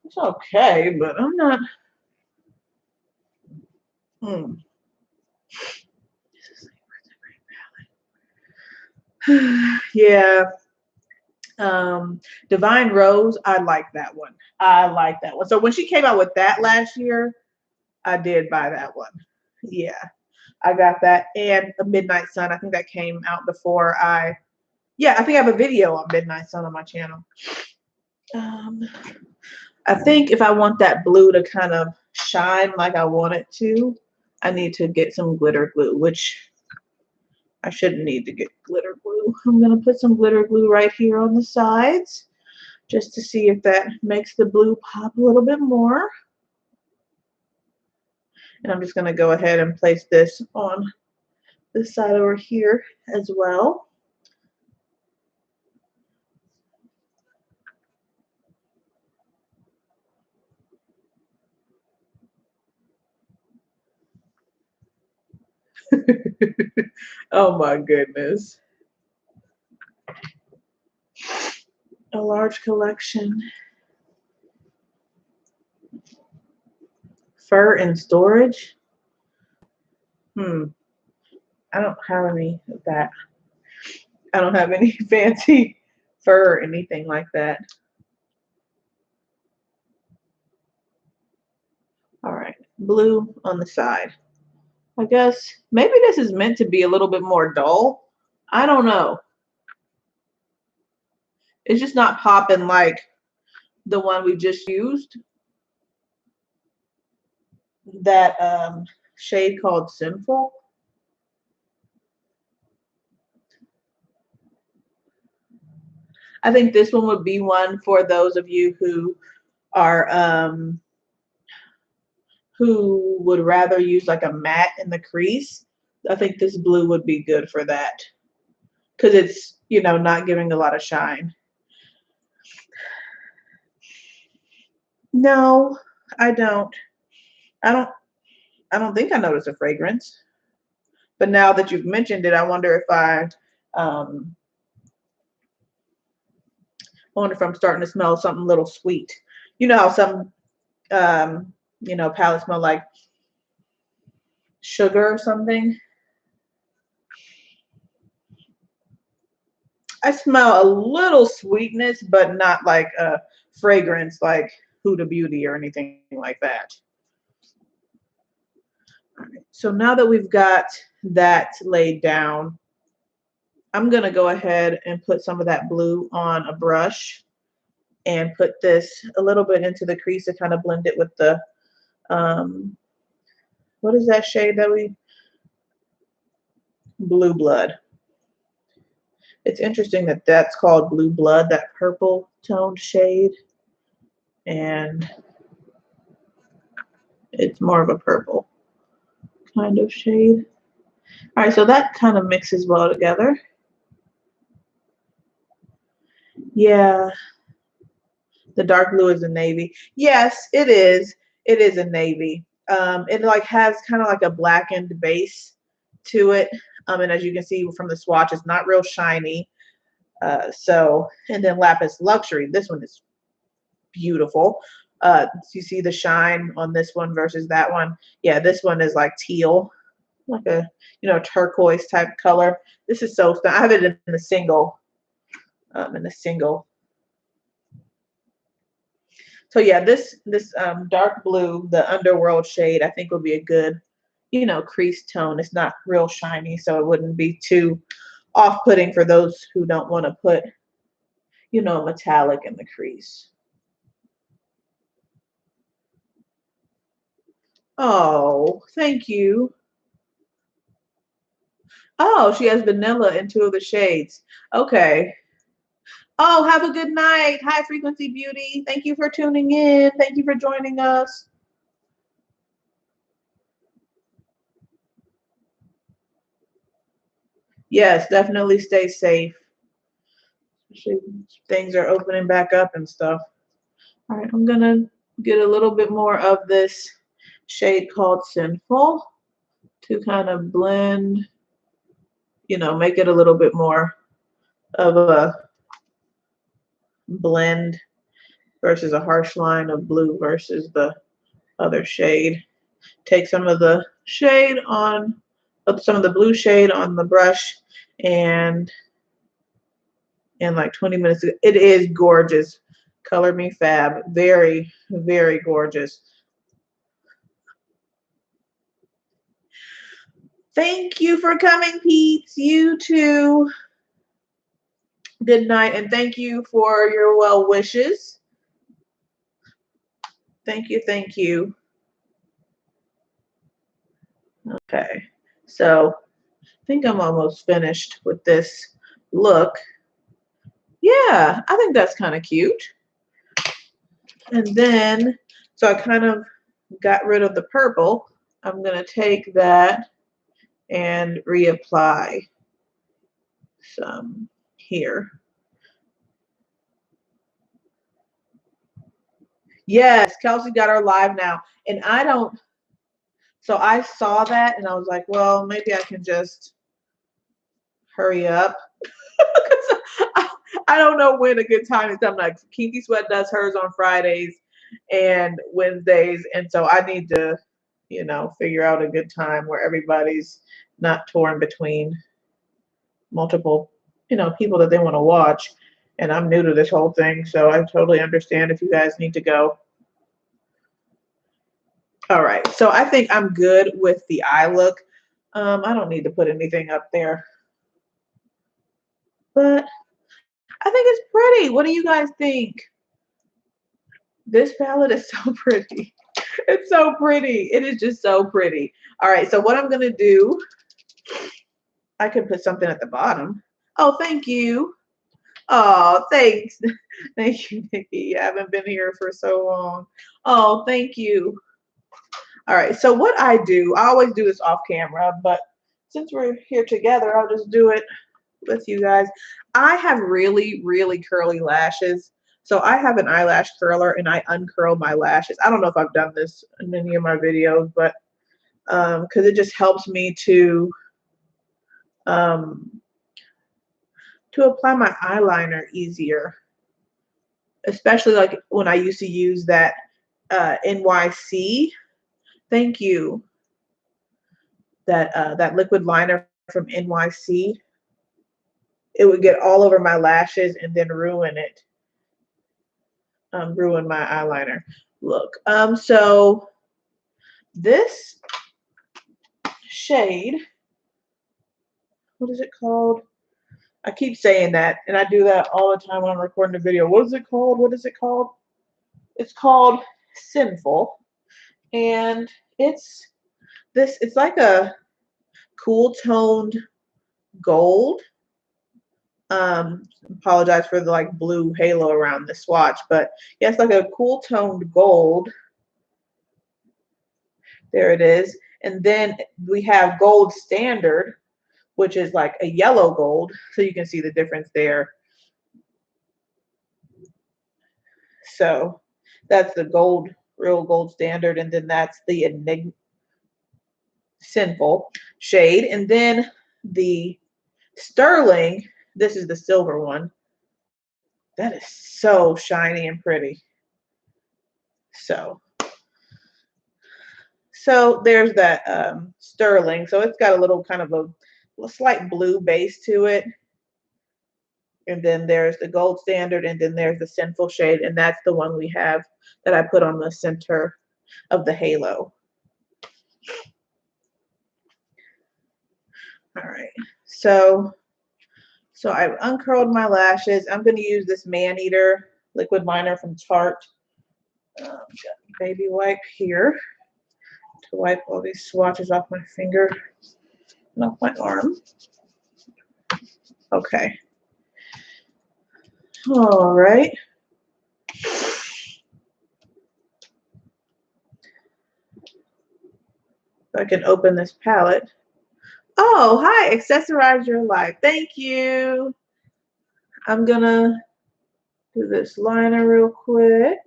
It's okay, but I'm not, yeah. Divine Rose, I like that one. I like that one. So when she came out with that last year, I did buy that one. Yeah, I got that. And a Midnight Sun. I think that came out before I think I have a video on Midnight Sun on my channel. I think if I want that blue to kind of shine like I want it to, I need to get some glitter glue, which I shouldn't need to get glitter glue. I'm going to put some glitter glue right here on the sides just to see if that makes the blue pop a little bit more. And I'm just going to go ahead and place this on this side over here as well. Oh my goodness. A large collection. Fur and storage. I don't have any of that. I don't have any fancy fur or anything like that. All right, blue on the side. I guess maybe this is meant to be a little bit more dull. I don't know. It's just not popping like the one we just used. That shade called Sinful. I think this one would be one for those of you who are who would rather use like a matte in the crease. I think this blue would be good for that because it's, not giving a lot of shine. No, I don't. I don't think I noticed a fragrance. But now that you've mentioned it, I wonder if I wonder if I'm starting to smell something a little sweet. You know how some palettes smell like sugar or something. I smell a little sweetness, but not like a fragrance like Huda Beauty or anything like that. All right, so now that we've got that laid down, I'm gonna go ahead and put some of that blue on a brush and put this a little bit into the crease to kind of blend it with the, what is that shade that Blue Blood. It's interesting that that's called Blue Blood, that purple toned shade, and it's more of a purple kind of shade. All right, so that kind of mixes well together. Yeah, the dark blue is a navy. Yes, it is. It is a navy. It like has kind of like a blackened base to it. And as you can see from the swatch, it's not real shiny. And then Lapis Luxury. This one is beautiful. You see the shine on this one versus that one. Yeah, this one is like teal, like a turquoise type color. This is so stunning. I have it in the single. So yeah, this dark blue, the underworld shade, I think would be a good, crease tone. It's not real shiny, so it wouldn't be too off-putting for those who don't want to put, metallic in the crease. Oh, thank you. Oh, she has vanilla in two of the shades. Okay. Oh, have a good night. High Frequency Beauty. Thank you for tuning in. Thank you for joining us. Yes, definitely stay safe. Things are opening back up and stuff. All right, I'm gonna get a little bit more of this shade called Sinful to kind of blend, make it a little bit more of a blend versus a harsh line of blue versus the other shade. Take some of the shade on, some of the blue shade on the brush, and in like 20 minutes, it is gorgeous. Color Me Fab, very, very gorgeous. Thank you for coming, Pete. You too. Good night, and thank you for your well wishes. Thank you, thank you. Okay, so I think I'm almost finished with this look. Yeah, I think that's kind of cute. And then, so I kind of got rid of the purple. I'm going to take that and reapply some here. Yes, Kelsey got our live now. And so I saw that and I was like, well, maybe I can just hurry up. I don't know when a good time is. I'm like, Kinky Sweat does hers on Fridays and Wednesdays. And so I need to, figure out a good time where everybody's not torn between multiple, people that they want to watch. And I'm new to this whole thing, so I totally understand if you guys need to go. All right, so I think I'm good with the eye look. I don't need to put anything up there, but I think it's pretty. What do you guys think? This palette is so pretty. It's so pretty. It is just so pretty. All right, so what I'm gonna do, I could put something at the bottom. Oh, thank you. Oh, thanks. Thank you, Nikki. I haven't been here for so long. Oh, thank you. All right, so what I do, I always do this off camera, but since we're here together, I'll just do it with you guys. I have really, really curly lashes. So I have an eyelash curler and I uncurl my lashes. I don't know if I've done this in any of my videos, but because it just helps me to apply my eyeliner easier, especially like when I used to use that NYC. Thank you. That liquid liner from NYC. It would get all over my lashes and then ruin it. Ruin my eyeliner look. So this shade. What is it called? I keep saying that, and I do that all the time when I'm recording a video. What is it called? What is it called? It's called Sinful, and it's like a cool toned gold. Apologize for the like blue halo around the swatch, but yeah, it's like a cool toned gold. There it is. And then we have gold standard, which is like a yellow gold. So you can see the difference there. So that's the gold, real gold standard. And then that's the Sinful shade. And then the sterling, this is the silver one. That is so shiny and pretty. So there's that sterling. So it's got a little kind of a slight blue base to it. And then there's the gold standard, and then there's the Sinful shade, and that's the one we have that I put on the center of the halo. All right, so I've uncurled my lashes. I'm going to use this Maneater liquid liner from Tarte. Got a baby wipe here to wipe all these swatches off my finger and off my arm. Okay. All right. I can open this palette. Oh, hi, accessorize your life. Thank you. I'm gonna do this liner real quick.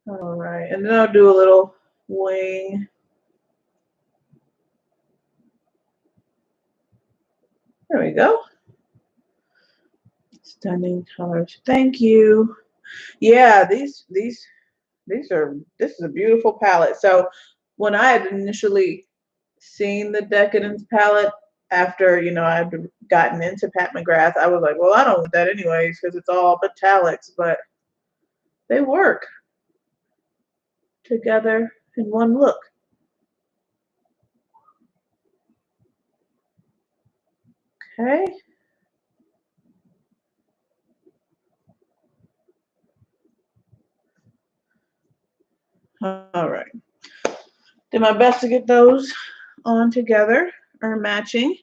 All right, and then I'll do a little wing. There we go. Stunning colors. Thank you. Yeah, this is a beautiful palette. So when I had initially seen the Decadence palette after, you know, I'd gotten into Pat McGrath, I was like, well, I don't want that anyways because it's all metallics, but they work together in one look. Okay. All right. Did my best to get those on together or matching.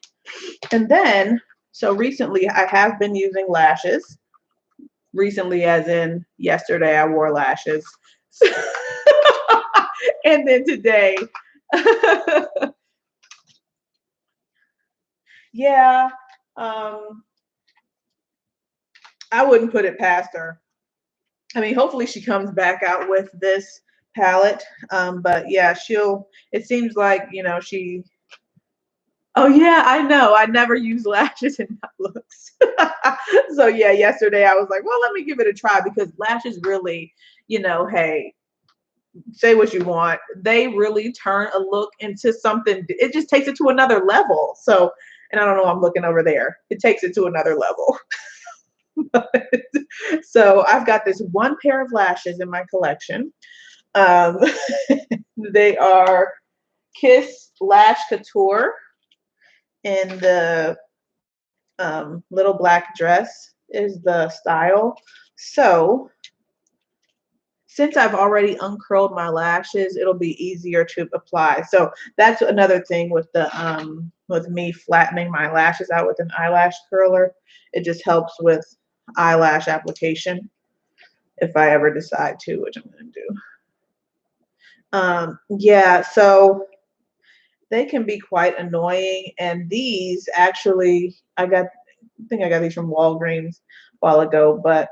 And then, so recently I have been using lashes. Recently, as in yesterday, I wore lashes. And then today, yeah, I wouldn't put it past her. I mean, hopefully she comes back out with this palette. But yeah, it seems like, you know, oh yeah, I know. I never use lashes in my looks. So yeah, yesterday I was like, well, let me give it a try because lashes really, you know, hey, say what you want. They really turn a look into something. It just takes it to another level. So, and I don't know, I'm looking over there. It takes it to another level. So I've got this one pair of lashes in my collection. Um, they are Kiss Lash Couture in the little black dress is the style. So since I've already uncurled my lashes, it'll be easier to apply. So that's another thing with the with me flattening my lashes out with an eyelash curler. It just helps with eyelash application if I ever decide to, which I'm going to do. Yeah, so they can be quite annoying. And these actually, I think I got these from Walgreens a while ago, but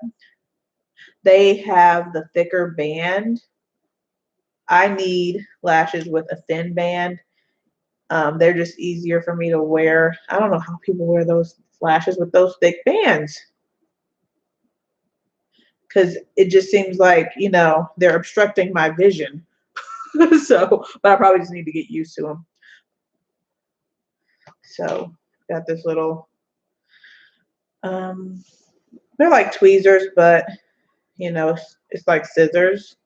they have the thicker band. I need lashes with a thin band. They're just easier for me to wear. I don't know how people wear those lashes with those thick bands. Because it just seems like, you know, they're obstructing my vision. So, but I probably just need to get used to them. So, got this little They're like tweezers, but you know, it's like scissors.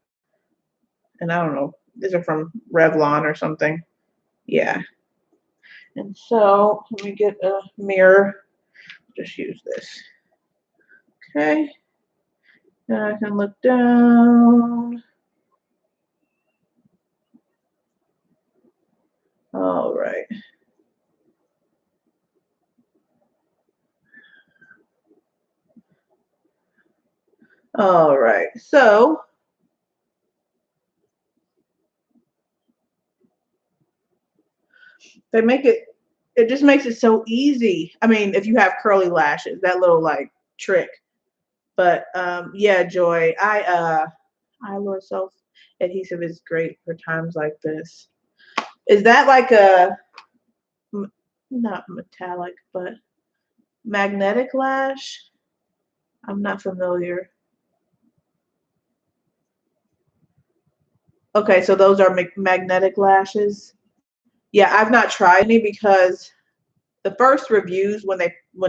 And I don't know, these are from Revlon or something. Yeah. And so let me get a mirror. Just use this. Okay. Then I can look down. All right. All right. So they make it, it just makes it so easy. I mean, if you have curly lashes, that little like trick. But yeah, Joy, Eyelure Self Adhesive is great for times like this. Is that like a, not metallic, but magnetic lash? I'm not familiar. Okay, so those are magnetic lashes. Yeah, I've not tried any because the first reviews when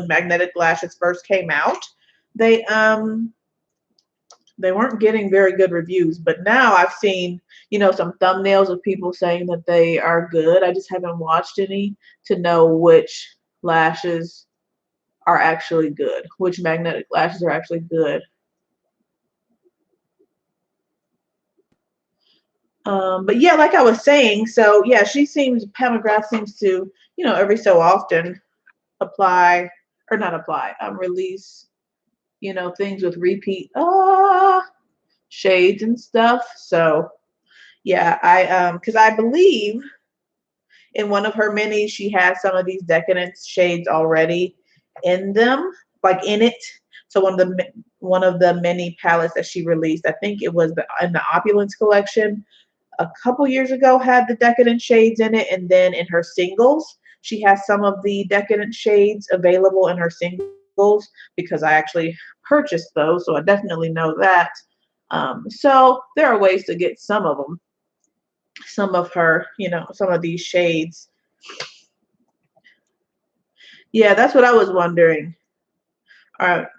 magnetic lashes first came out, they they weren't getting very good reviews, but now I've seen, you know, some thumbnails of people saying that they are good. I just haven't watched any to know which lashes are actually good, which magnetic lashes are actually good. But yeah, like I was saying, so yeah, Pat McGrath seems to, you know, every so often apply, or not apply, release, you know, things with repeat shades and stuff. So yeah, because I believe in one of her minis, she has some of these Decadence shades already in them, like in it. So one of the mini palettes that she released, I think it was in the Opulence collection, a couple years ago, had the Decadent shades in it, and then in her singles, she has some of the Decadent shades available in her singles because I actually purchased those, so I definitely know that. So there are ways to get some of them, some of her, you know, some of these shades. Yeah, that's what I was wondering.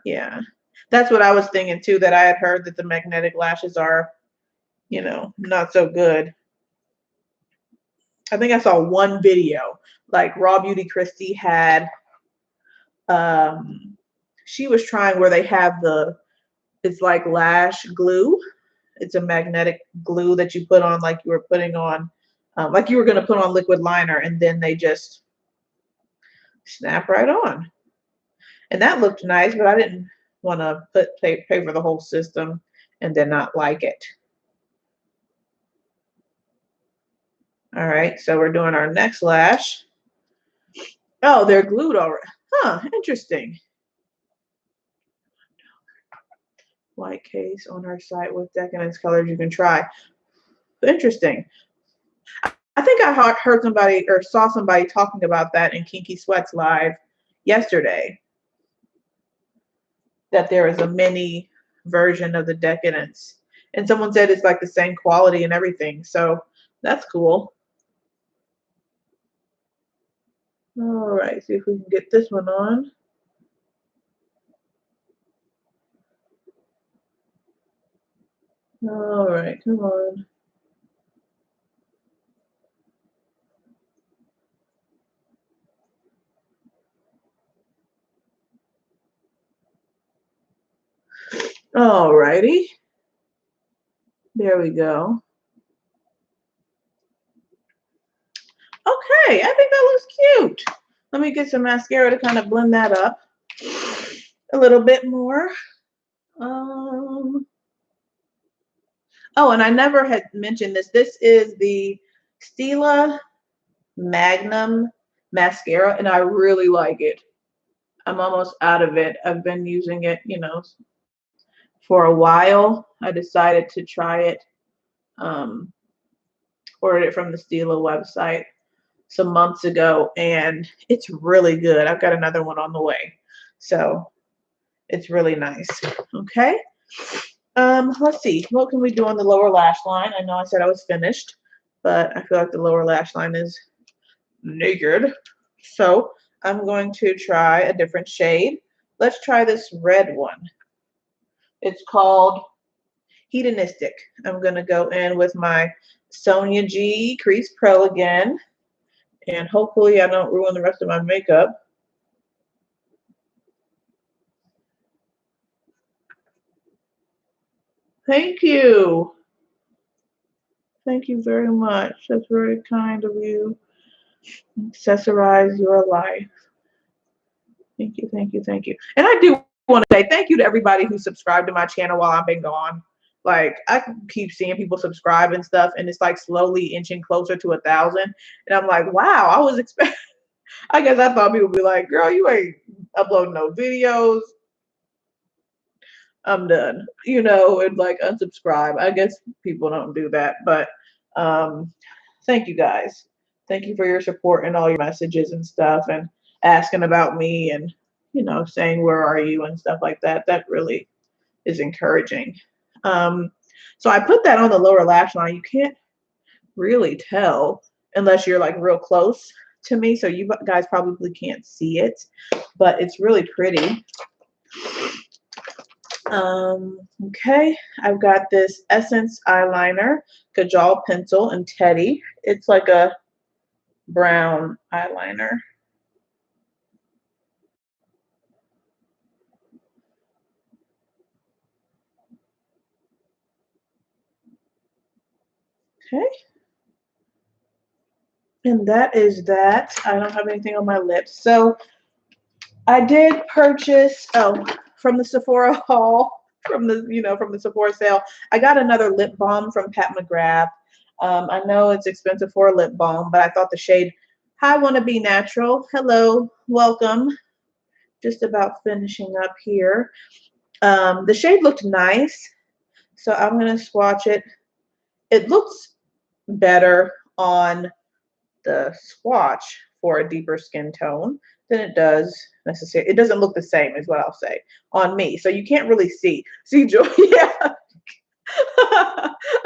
Yeah, that's what I was thinking too, that I had heard that the magnetic lashes are, you know, not so good. I think I saw one video, like Raw Beauty Christie had, um, she was trying where they have it's like lash glue. It's a magnetic glue that you put on like you were putting on, like you were going to put on liquid liner, and then they just snap right on. And that looked nice, but I didn't want to pay for the whole system and then not like it. All right, so we're doing our next lash. Oh, they're glued already. Huh, interesting. White case on our site with Decadence colors you can try. Interesting. I think I heard somebody or saw somebody talking about that in Kinky Sweats Live yesterday, that there is a mini version of the Decadence. And someone said it's like the same quality and everything. So that's cool. All right, see if we can get this one on. All right, come on. All righty. There we go. Okay, I think that looks cute. Let me get some mascara to kind of blend that up a little bit more. Oh, and I never had mentioned this. This is the Stila Magnum mascara, and I really like it. I'm almost out of it. I've been using it, you know, for a while. I decided to try it. Um, Ordered it from the Stila website some months ago, and it's really good. I've got another one on the way. So it's really nice. Okay. Let's see. What can we do on the lower lash line? I know I said I was finished, but I feel like the lower lash line is naked. So I'm going to try a different shade. Let's try this red one. It's called Hedonistic. I'm going to go in with my Sonia G Crease Pro again. And hopefully I don't ruin the rest of my makeup. Thank you. Thank you very much. That's very kind of you. Accessorize your life. Thank you, thank you, thank you. And I do want to say thank you to everybody who subscribed to my channel while I've been gone. Like, I keep seeing people subscribe and stuff, and it's like slowly inching closer to 1,000. And I'm like, wow, I was expecting, I guess I thought people would be like, girl, you ain't uploading no videos. I'm done, you know, and like unsubscribe. I guess people don't do that, but thank you guys. Thank you for your support and all your messages and stuff and asking about me and, you know, saying where are you and stuff like that. That really is encouraging. So I put that on the lower lash line. You can't really tell unless you're like real close to me. So you guys probably can't see it, but it's really pretty. Okay, I've got this Essence eyeliner, Kajal pencil, and Teddy. It's like a brown eyeliner. Okay. And that is that. I don't have anything on my lips. So I did purchase, from the Sephora haul, from the Sephora sale. I got another lip balm from Pat McGrath. I know it's expensive for a lip balm, but I thought the shade Hi Wanna Be Natural. Hello, welcome. Just about finishing up here. The shade looked nice, so I'm gonna swatch it. It looks better on the swatch for a deeper skin tone than it does necessarily. It doesn't look the same, is what I'll say, on me. So you can't really see. See, Joy? Yeah.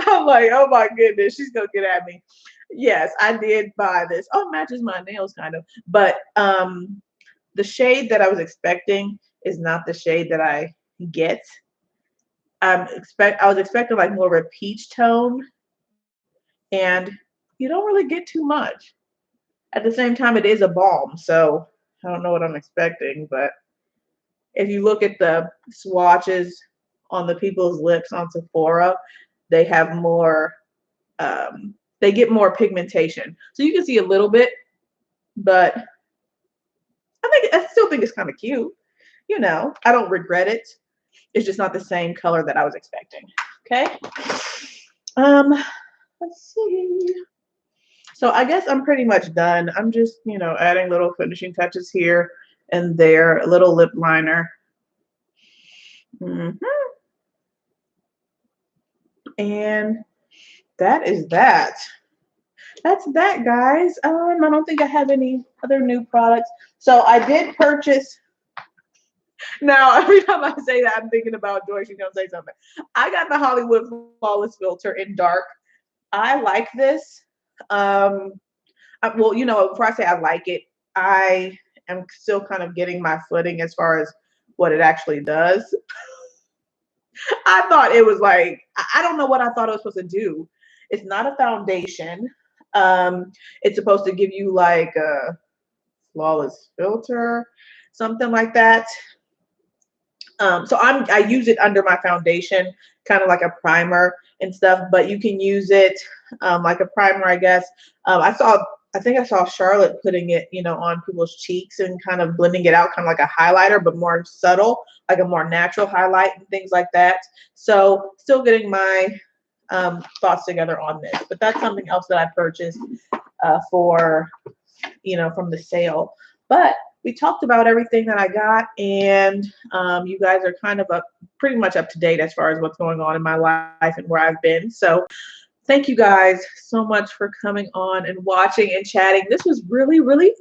I'm like, oh my goodness, she's gonna get at me. Yes, I did buy this. Oh, it matches my nails kind of. But the shade that I was expecting is not the shade that I get. I was expecting like more of a peach tone, and you don't really get too much. At the same time, it is a balm, so I don't know what I'm expecting. But if you look at the swatches on the people's lips on Sephora, they have more, they get more pigmentation. So you can see a little bit, but I still think it's kind of cute. You know, I don't regret it. It's just not the same color that I was expecting. Okay. Let's see. So I guess I'm pretty much done. I'm just, you know, adding little finishing touches here and there, a little lip liner. And that is that. That's that, guys. I don't think I have any other new products. So I did purchase. Now, every time I say that, I'm thinking about Joy. She's going to say something. I got the Hollywood Flawless Filter in dark. I like this. Well, you know, before I say I like it, I am still kind of getting my footing as far as what it actually does. I thought it was like, I don't know what I thought it was supposed to do. It's not a foundation. It's supposed to give you like a flawless filter, something like that. So I use it under my foundation, kind of like a primer and stuff, but you can use it like a primer, I guess. I think I saw Charlotte putting it, you know, on people's cheeks and kind of blending it out, kind of like a highlighter, but more subtle, like a more natural highlight and things like that. So still getting my thoughts together on this, but that's something else that I purchased for, you know, from the sale. But we talked about everything that I got, and you guys are kind of pretty much up to date as far as what's going on in my life and where I've been. So thank you guys so much for coming on and watching and chatting. This was really, really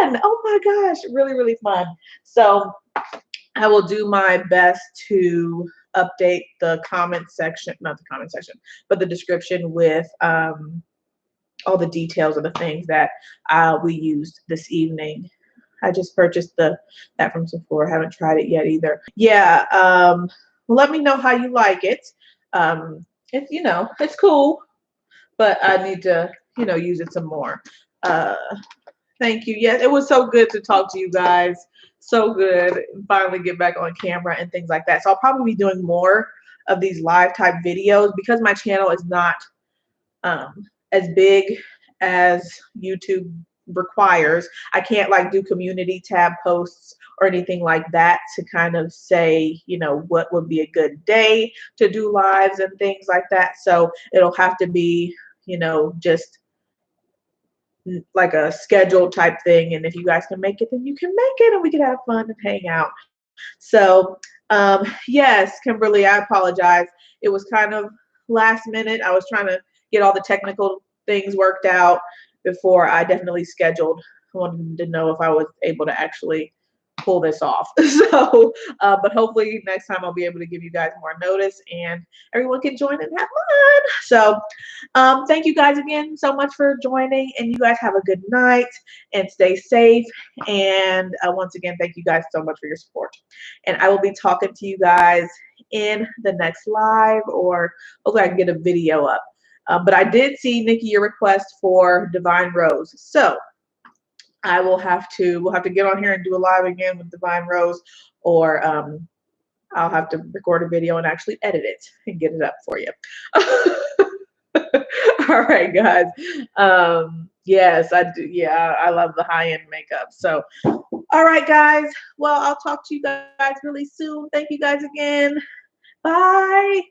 fun. Oh my gosh, really, really fun. So I will do my best to update the comment section, not the comment section, but the description with all the details of the things that we used this evening. I just purchased that from Sephora. Haven't tried it yet either. Yeah. let me know how you like it. It's, you know, it's cool, but I need to, you know, use it some more. Uh, Thank you. Yes, it was so good to talk to you guys. So good. Finally get back on camera and things like that. So I'll probably be doing more of these live type videos because my channel is not as big as YouTube requires. I can't like do community tab posts or anything like that to kind of say, you know, what would be a good day to do lives and things like that. So it'll have to be, you know, just like a scheduled type thing. And if you guys can make it, then you can make it and we can have fun and hang out. So yes, Kimberly, I apologize. It was kind of last minute. I was trying to get all the technical things worked out before I definitely scheduled. I wanted to know if I was able to actually pull this off. So, but hopefully next time I'll be able to give you guys more notice and everyone can join and have fun. So, thank you guys again so much for joining, and you guys have a good night and stay safe. And once again, thank you guys so much for your support. And I will be talking to you guys in the next live, or hopefully I can get a video up. But I did see, Nikki, your request for Divine Rose. So I will have to, we'll have to get on here and do a live again with Divine Rose, or I'll have to record a video and actually edit it and get it up for you. All right, guys. Yes, I do. Yeah, I love the high-end makeup. So, all right, guys. Well, I'll talk to you guys really soon. Thank you guys again. Bye.